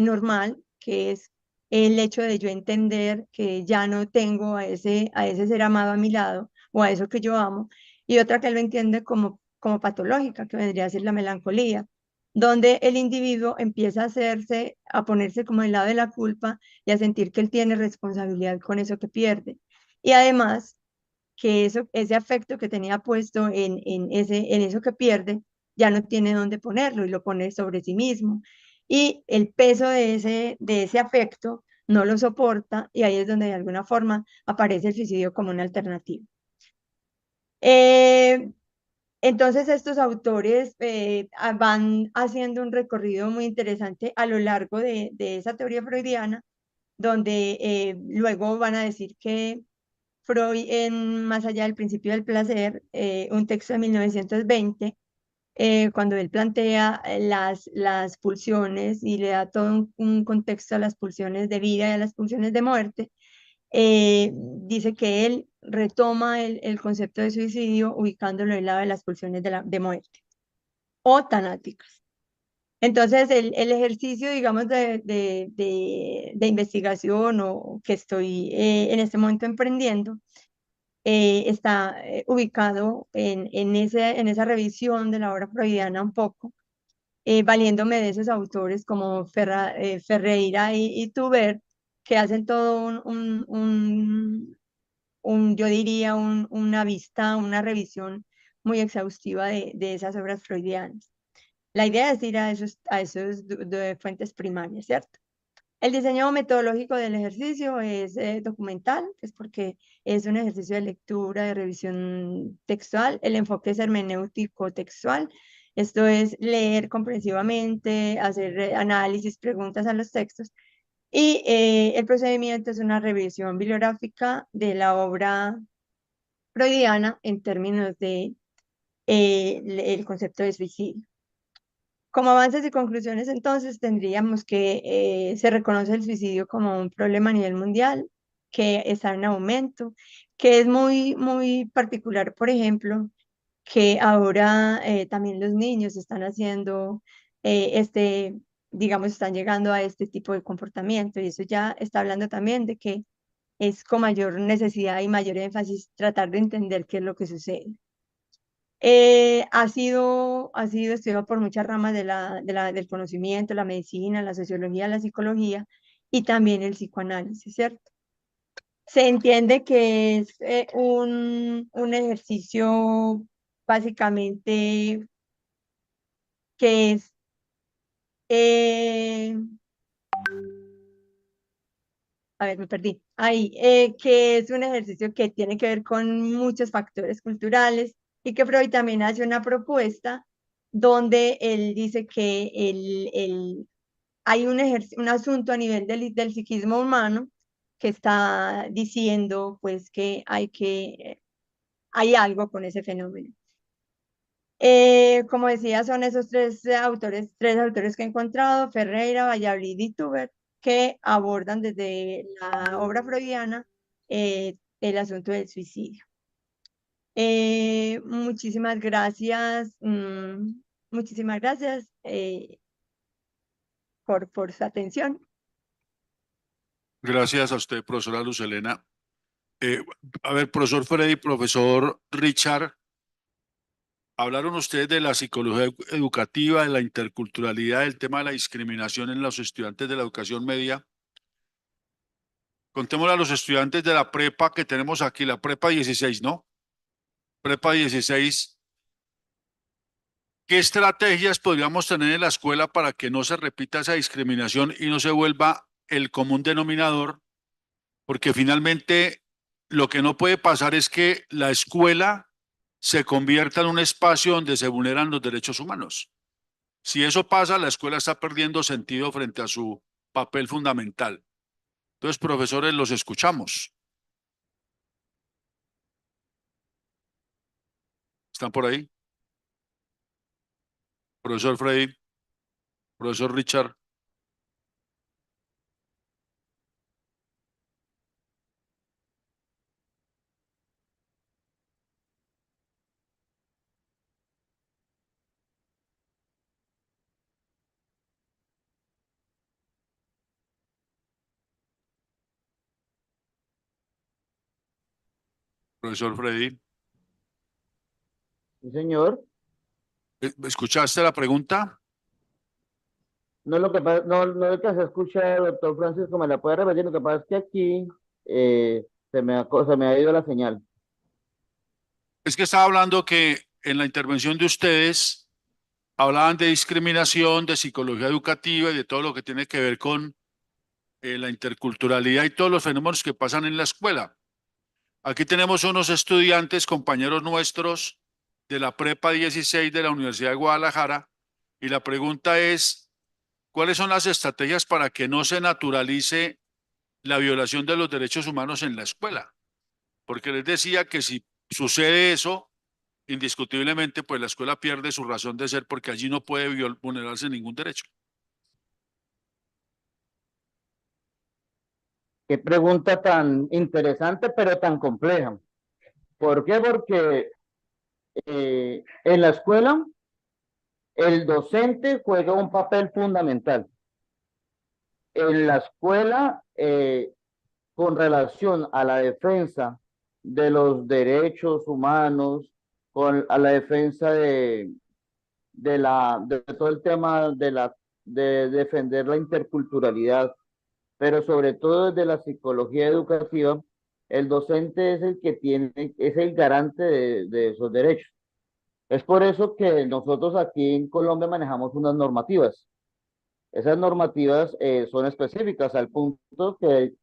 normal, que es el hecho de yo entender que ya no tengo a ese ser amado a mi lado o a eso que yo amo, y otra que él lo entiende como patológica, que vendría a ser la melancolía, donde el individuo empieza a ponerse como del lado de la culpa y a sentir que él tiene responsabilidad con eso que pierde. Y además que ese afecto que tenía puesto en eso que pierde, ya no tiene dónde ponerlo y lo pone sobre sí mismo. Y el peso de ese afecto no lo soporta y ahí es donde de alguna forma aparece el suicidio como una alternativa. Entonces estos autores van haciendo un recorrido muy interesante a lo largo de esa teoría freudiana, donde luego van a decir que Freud, Más allá del principio del placer, un texto de 1920, cuando él plantea las pulsiones y le da todo un contexto a las pulsiones de vida y a las pulsiones de muerte, dice que él retoma el concepto de suicidio ubicándolo al lado de las pulsiones de muerte o tanáticas. Entonces, el ejercicio, digamos, de investigación o que estoy en este momento emprendiendo, está ubicado en esa revisión de la obra freudiana un poco, valiéndome de esos autores como Ferreira y Tubert, que hacen todo yo diría, una revisión muy exhaustiva de esas obras freudianas. La idea es ir a esos de fuentes primarias, ¿cierto? El diseño metodológico del ejercicio es documental, es porque es un ejercicio de lectura, de revisión textual. El enfoque es hermenéutico textual. Esto es leer comprensivamente, hacer análisis, preguntas a los textos. Y el procedimiento es una revisión bibliográfica de la obra freudiana en términos de el concepto de suicidio. Como avances y conclusiones, entonces, tendríamos que se reconoce el suicidio como un problema a nivel mundial, que está en aumento, que es muy, muy particular, por ejemplo, que ahora también los niños están haciendo digamos, están llegando a este tipo de comportamiento, y eso ya está hablando también de que es con mayor necesidad y mayor énfasis tratar de entender qué es lo que sucede. Ha sido estudiado por muchas ramas del conocimiento, la medicina, la sociología, la psicología y también el psicoanálisis, ¿cierto? Se entiende que es un ejercicio básicamente que es, a ver, me perdí. Ahí, que es un ejercicio que tiene que ver con muchos factores culturales y que Freud también hace una propuesta donde él dice que hay un asunto a nivel del psiquismo humano que está diciendo pues que hay algo con ese fenómeno. Como decía, son esos tres autores que he encontrado, Ferreira, Valladolid y Tubert, que abordan desde la obra freudiana el asunto del suicidio. Muchísimas gracias, muchísimas gracias por su atención. Gracias a usted, profesora Luz Helena. A ver, profesor Freddy, profesor Richard, hablaron ustedes de la psicología educativa, de la interculturalidad, del tema de la discriminación en los estudiantes de la educación media. Contémosle a los estudiantes de la prepa que tenemos aquí, la prepa 16, ¿no? Prepa 16. ¿Qué estrategias podríamos tener en la escuela para que no se repita esa discriminación y no se vuelva el común denominador? Porque finalmente lo que no puede pasar es que la escuela se convierta en un espacio donde se vulneran los derechos humanos. Si eso pasa, la escuela está perdiendo sentido frente a su papel fundamental. Entonces, profesores, los escuchamos. ¿Están por ahí? Profesor Freddy, profesor Richard. Profesor Freddy, Sí, señor. ¿escuchaste la pregunta? No, lo que pasa, no alcancé a escuchar, doctor Francisco, me la puede repetir. Lo que pasa es que aquí se me ha ido la señal. Es que estaba hablando que en la intervención de ustedes hablaban de discriminación, de psicología educativa y de todo lo que tiene que ver con la interculturalidad y todos los fenómenos que pasan en la escuela. Aquí tenemos unos estudiantes, compañeros nuestros de la Prepa 16 de la Universidad de Guadalajara, y la pregunta es, ¿cuáles son las estrategias para que no se naturalice la violación de los derechos humanos en la escuela? Porque les decía que si sucede eso, indiscutiblemente, pues la escuela pierde su razón de ser porque allí no puede vulnerarse ningún derecho. Qué pregunta tan interesante, pero tan compleja. ¿Por qué? Porque en la escuela el docente juega un papel fundamental. En la escuela, con relación a la defensa de los derechos humanos, a la defensa de todo el tema de defender la interculturalidad, pero sobre todo desde la psicología educativa, el docente es el que es el garante de esos derechos. Es por eso que nosotros aquí en Colombia manejamos unas normativas. Esas normativas son específicas al punto que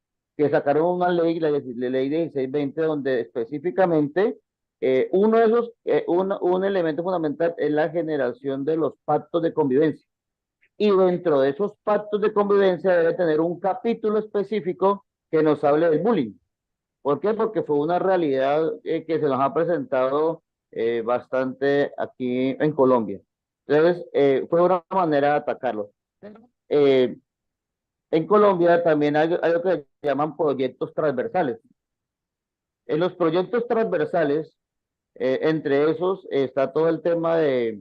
sacaron una ley, la ley 1620, donde específicamente uno de esos, un elemento fundamental es la generación de los pactos de convivencia. Y dentro de esos pactos de convivencia debe tener un capítulo específico que nos hable del bullying. ¿Por qué? Porque fue una realidad que se nos ha presentado bastante aquí en Colombia. Entonces, fue una manera de atacarlo. Eh, en Colombia también hay lo que se llaman proyectos transversales. En los proyectos transversales, entre esos está todo el tema de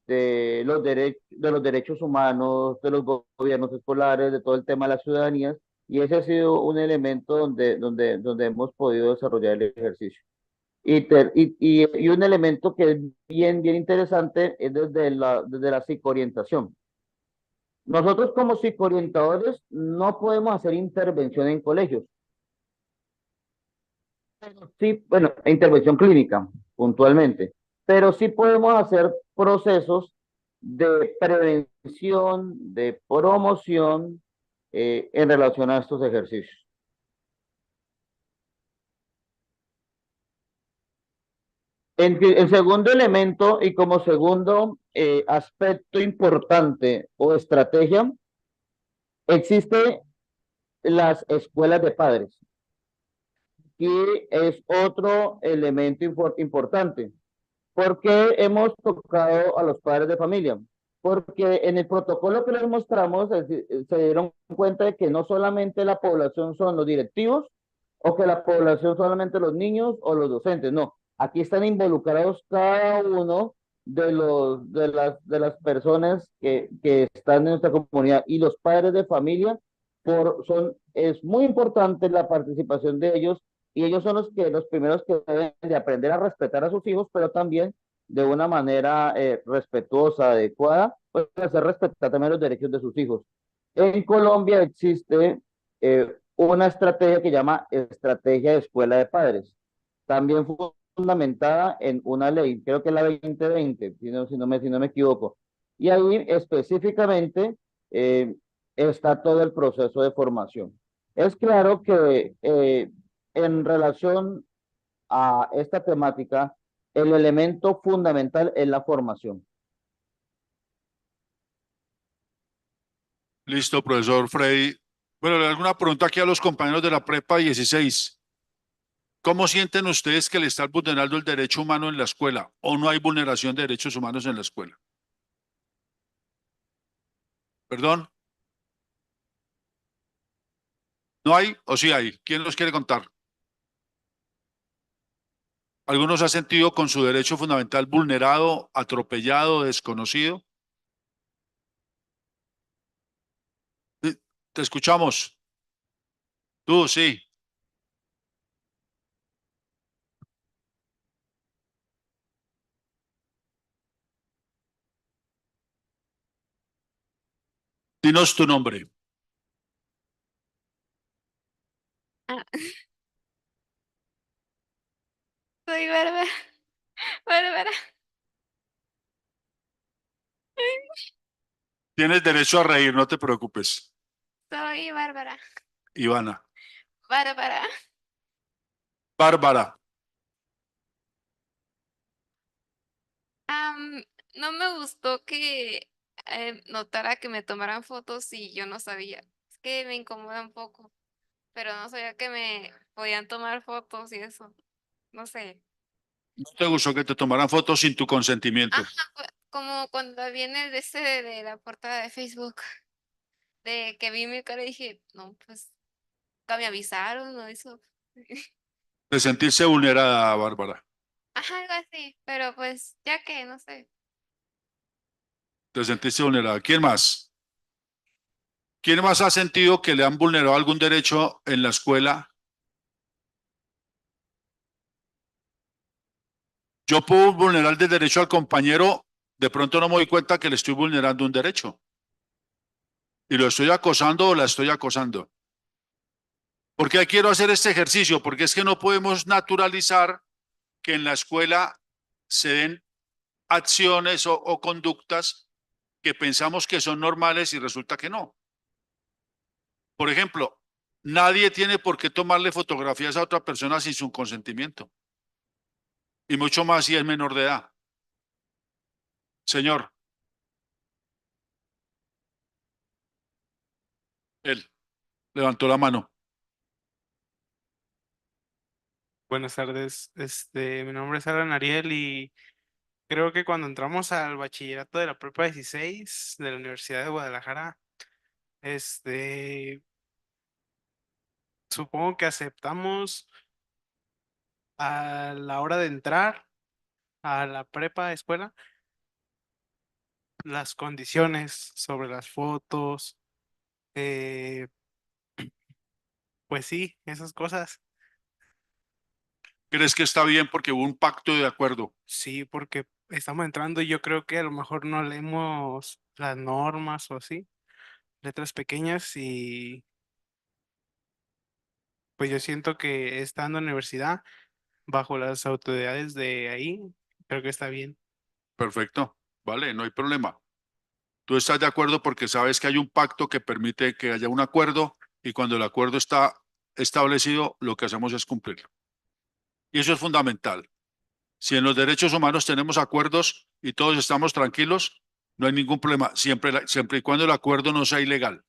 los derechos humanos, de los gobiernos escolares, de todo el tema de las ciudadanías, y ese ha sido un elemento donde hemos podido desarrollar el ejercicio. Y un elemento que es bien interesante es desde la psicoorientación. Nosotros como psicoorientadores no podemos hacer intervención en colegios. Sí, bueno, intervención clínica, puntualmente, pero sí podemos hacer procesos de prevención, de promoción en relación a estos ejercicios. El segundo elemento y como segundo aspecto importante o estrategia, existe las escuelas de padres. Y es otro elemento importante. ¿Por qué hemos tocado a los padres de familia? Porque en el protocolo que les mostramos se dieron cuenta de que no solamente la población son los directivos o que la población solamente los niños o los docentes, no. Aquí están involucrados cada uno de las personas que están en nuestra comunidad y los padres de familia es muy importante la participación de ellos y ellos son los primeros que deben de aprender a respetar a sus hijos, pero también de una manera respetuosa, adecuada, pues hacer respetar también los derechos de sus hijos. En Colombia existe una estrategia que llama Estrategia de Escuela de Padres. También fue fundamentada en una ley, creo que es la 2020, si no me equivoco. Y ahí específicamente eh, está todo el proceso de formación. Es claro que en relación a esta temática, el elemento fundamental es la formación. Listo, profesor Freddy. Bueno, ¿le hago alguna pregunta aquí a los compañeros de la Prepa 16? ¿Cómo sienten ustedes que le están vulnerando el derecho humano en la escuela o no hay vulneración de derechos humanos en la escuela? ¿Perdón? ¿No hay o sí hay? ¿Quién nos quiere contar? ¿Algunos ha sentido con su derecho fundamental vulnerado, atropellado, desconocido? Sí, te escuchamos. Tú, sí. Dinos tu nombre. Ah, soy Bárbara. Bárbara. Tienes derecho a reír, no te preocupes. Soy Bárbara. Ivana. Bárbara. Bárbara. Am, no me gustó que notara que me tomaran fotos y yo no sabía. Es que me incomoda un poco, pero no sabía que me podían tomar fotos y eso. No sé. ¿No te gustó que te tomaran fotos sin tu consentimiento? Ajá, como cuando viene de ese de la portada de Facebook, de que vi mi cara y dije, no, pues nunca me avisaron o eso. De sentirse vulnerada, Bárbara. Ajá, algo así, pero pues ya que, no sé. Te sentiste vulnerada. ¿Quién más? ¿Quién más ha sentido que le han vulnerado algún derecho en la escuela? Yo puedo vulnerar el derecho al compañero, de pronto no me doy cuenta que le estoy vulnerando un derecho. Y lo estoy acosando o la estoy acosando. ¿Por qué quiero hacer este ejercicio? Porque es que no podemos naturalizar que en la escuela se den acciones o conductas que pensamos que son normales y resulta que no. Por ejemplo, nadie tiene por qué tomarle fotografías a otra persona sin su consentimiento. Y mucho más si es menor de edad. Señor, él levantó la mano. Buenas tardes, mi nombre es Alan Ariel y creo que cuando entramos al bachillerato de la Prepa 16 de la Universidad de Guadalajara, este, supongo que aceptamos a la hora de entrar a la prepa escuela las condiciones sobre las fotos, eh, pues sí, esas cosas. ¿Crees que está bien porque hubo un pacto de acuerdo? Sí, porque estamos entrando y yo creo que a lo mejor no leemos las normas o así, letras pequeñas y pues yo siento que estando en la universidad, bajo las autoridades de ahí, creo que está bien. Perfecto, vale, no hay problema. Tú estás de acuerdo porque sabes que hay un pacto que permite que haya un acuerdo y cuando el acuerdo está establecido, lo que hacemos es cumplirlo. Y eso es fundamental. Si en los derechos humanos tenemos acuerdos y todos estamos tranquilos, no hay ningún problema, siempre y cuando el acuerdo no sea ilegal.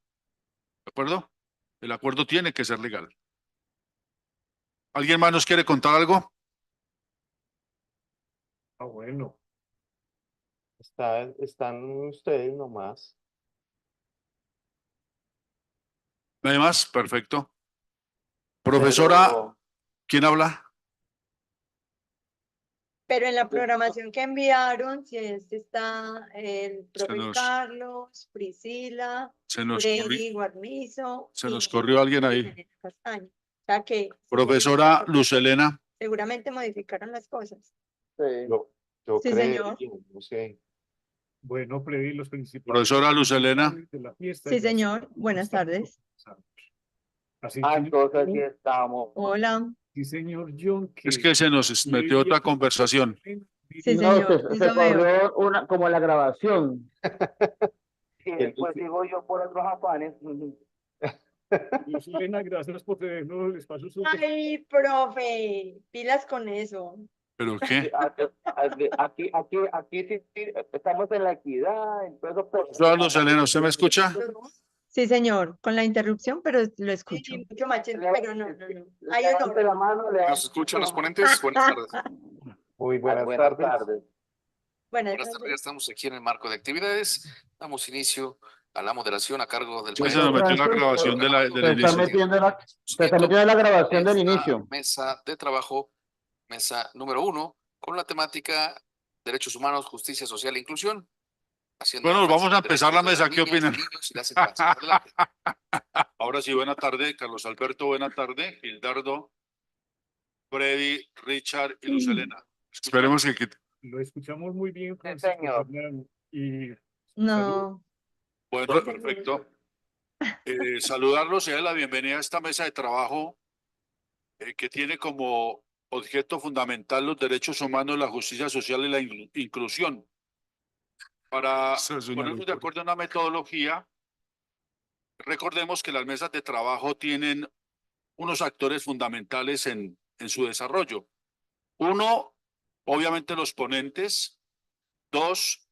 ¿De acuerdo? El acuerdo tiene que ser legal. ¿Alguien más nos quiere contar algo? Ah, bueno. Están ustedes nomás. ¿No hay más? Perfecto. Profesora, Pero ¿quién habla? Pero en la programación que enviaron, si está el Se profe nos, Carlos, Priscila, se nos corrió, Freddy Guarnizo se nos y corrió alguien Luz ahí. Helena Castaño. O sea que Profesora Luz Helena, seguramente modificaron las cosas. Sí. Yo Sí, señor. no sé. Bueno, Freddy, los principales profesora Luz Helena, de la fiesta Sí, ya señor. Buenas están tardes. organizados. Así Ah, que, entonces aquí estamos. Hola. sí, señor John, es que se nos metió otra conversación. Sí, No, señor. se Eso veo. corrió una, como la grabación. Y Y después entonces- sigo yo por otros afanes. Luz Helena, gracias por tenernos el espacio súper. Ay, profe, pilas con eso. ¿Pero qué? Aquí sí estamos en la equidad, entonces Profesora Luz Helena, ¿usted me escucha? Sí, señor, con la interrupción, pero lo escucho. Sí, Mucho machete, pero no. Hay levante la mano, le ¿Nos escuchan los ponentes? Buenas tardes. Muy buenas buenas tardes. tardes. Buenas Buenas tardes, tardes. estamos aquí en el marco de actividades. Damos inicio a la moderación a cargo del Es que se nos maestro metió la grabación del Se está inicio. metiendo se está metiendo la grabación del Esta inicio. Mesa de trabajo, mesa número 1, con la temática Derechos Humanos, Justicia Social e Inclusión. Haciendo Bueno, énfasis vamos a en empezar la derechos de mesa. ¿Qué las niñas, opinan? niños y las infancias. Adelante. Ahora sí, buena tarde, Carlos Alberto, buena tarde, Gildardo, Freddy, Richard y Luz Helena. Esperemos que Lo escuchamos muy bien, Francisco señor. Fernando. Y No. bueno, perfecto. Saludarlos y darles la bienvenida a esta mesa de trabajo que tiene como objeto fundamental los derechos humanos, la justicia social y la inclusión. Para ponernos de acuerdo en una metodología, recordemos que las mesas de trabajo tienen unos actores fundamentales en su desarrollo. Uno, obviamente los ponentes. Dos,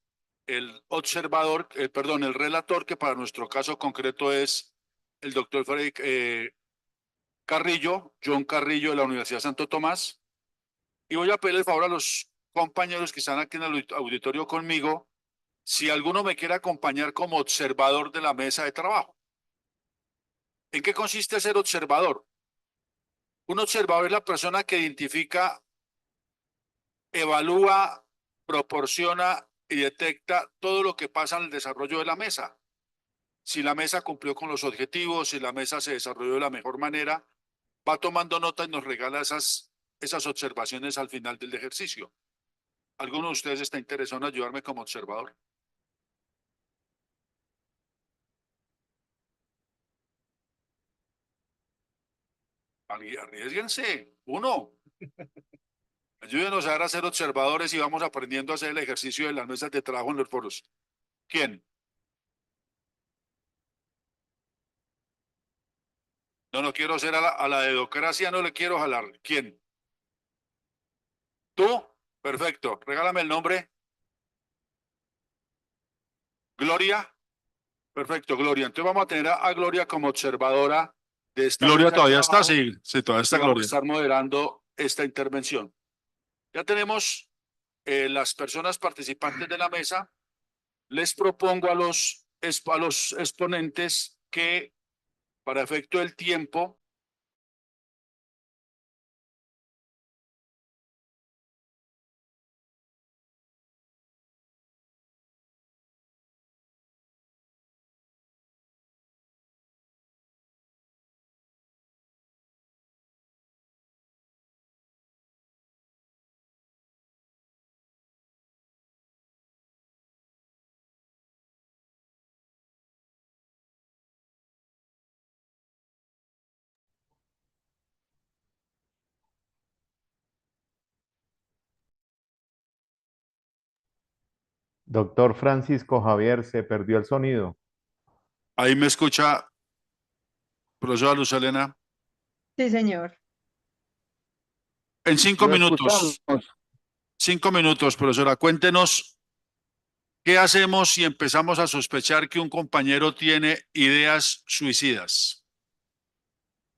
el observador, perdón, el relator, que para nuestro caso concreto es el doctor Freddy Carrillo, John Carrillo de la Universidad Santo Tomás. Y voy a pedirle el favor a los compañeros que están aquí en el auditorio conmigo, si alguno me quiere acompañar como observador de la mesa de trabajo. ¿En qué consiste ser observador? Un observador es la persona que identifica, evalúa, proporciona y detecta todo lo que pasa en el desarrollo de la mesa. Si la mesa cumplió con los objetivos, si la mesa se desarrolló de la mejor manera, va tomando nota y nos regala esas observaciones al final del ejercicio. ¿Alguno de ustedes está interesado en ayudarme como observador? Arriésguense. Uno. Ayúdenos a ser observadores y vamos aprendiendo a hacer el ejercicio de las mesas de trabajo en los foros. ¿Quién? No quiero ser a la dedocracia, no le quiero jalar. ¿Quién? ¿Tú? Perfecto. Regálame el nombre. Gloria. Perfecto, Gloria. Entonces vamos a tener a Gloria como observadora de esta Gloria mesa de todavía está, trabajo sí, todavía está y vamos a Gloria. estar moderando esta intervención. Ya tenemos las personas participantes de la mesa. Les propongo a los exponentes que, para efecto del tiempo, Doctor Francisco Javier, se perdió el sonido. ahí me escucha, profesora Luz Helena. Sí, señor. En 5 Lo minutos, escuchamos. 5 minutos, profesora, cuéntenos qué hacemos si empezamos a sospechar que un compañero tiene ideas suicidas.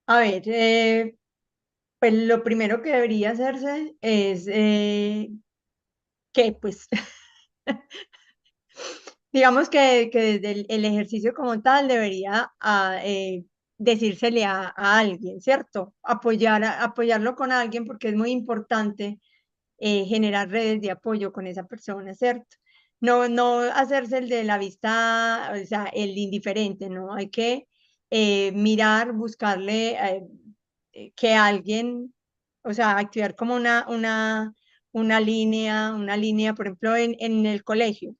A ver, pues lo primero que debería hacerse es que, pues, digamos que desde el ejercicio como tal debería decírsele a alguien, ¿cierto? Apoyarlo con alguien porque es muy importante generar redes de apoyo con esa persona, ¿cierto? No hacerse el de la vista, o sea, el indiferente, ¿no? Hay que mirar, buscarle que alguien, o sea, activar como una línea, por ejemplo, en el colegio.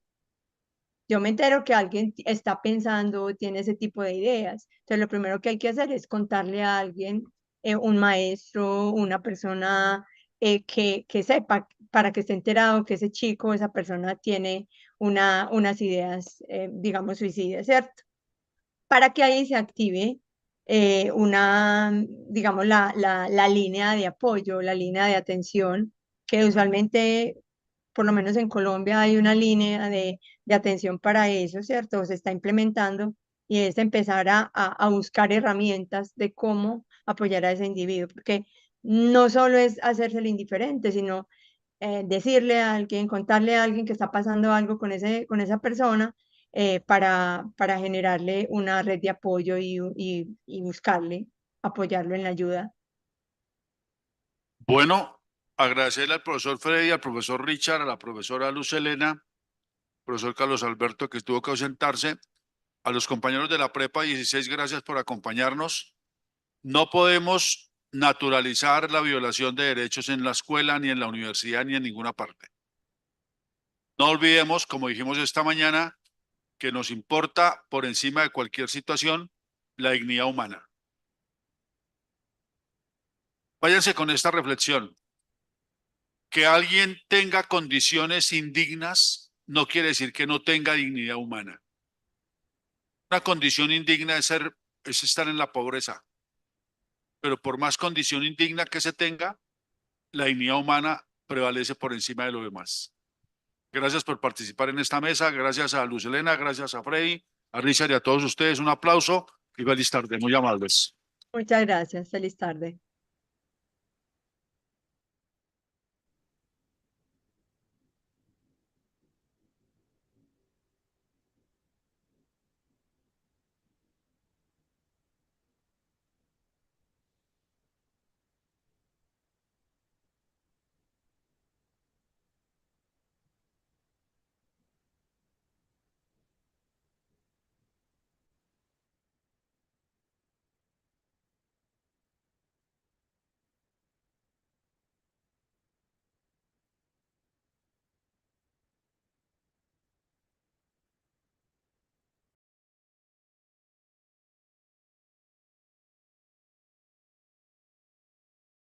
Yo me entero que alguien está pensando, tiene ese tipo de ideas. Entonces, lo primero que hay que hacer es contarle a alguien, un maestro, una persona que sepa, para que esté enterado que ese chico, esa persona tiene unas ideas, digamos, suicidas, ¿cierto? Para que ahí se active digamos, la línea de apoyo, la línea de atención, que usualmente, por lo menos en Colombia, hay una línea de atención para eso, ¿cierto? Se está implementando y es empezar a buscar herramientas de cómo apoyar a ese individuo, porque no solo es hacerse el indiferente, sino decirle a alguien, contarle a alguien que está pasando algo con esa persona para generarle una red de apoyo y buscarle, apoyarlo en la ayuda. Bueno, agradecerle al profesor Freddy, al profesor Richard, a la profesora Luz Helena, profesor Carlos Alberto, que tuvo que ausentarse, a los compañeros de la Prepa 16, gracias por acompañarnos. No podemos naturalizar la violación de derechos en la escuela, ni en la universidad, ni en ninguna parte. No olvidemos, como dijimos esta mañana, que nos importa por encima de cualquier situación la dignidad humana. Váyanse con esta reflexión. Que alguien tenga condiciones indignas no quiere decir que no tenga dignidad humana. Una condición indigna es estar en la pobreza. Pero por más condición indigna que se tenga, la dignidad humana prevalece por encima de lo demás. Gracias por participar en esta mesa. Gracias a Luz Helena, gracias a Freddy, a Richard y a todos ustedes. Un aplauso y feliz tarde. Muy amables. Muchas gracias. Feliz tarde.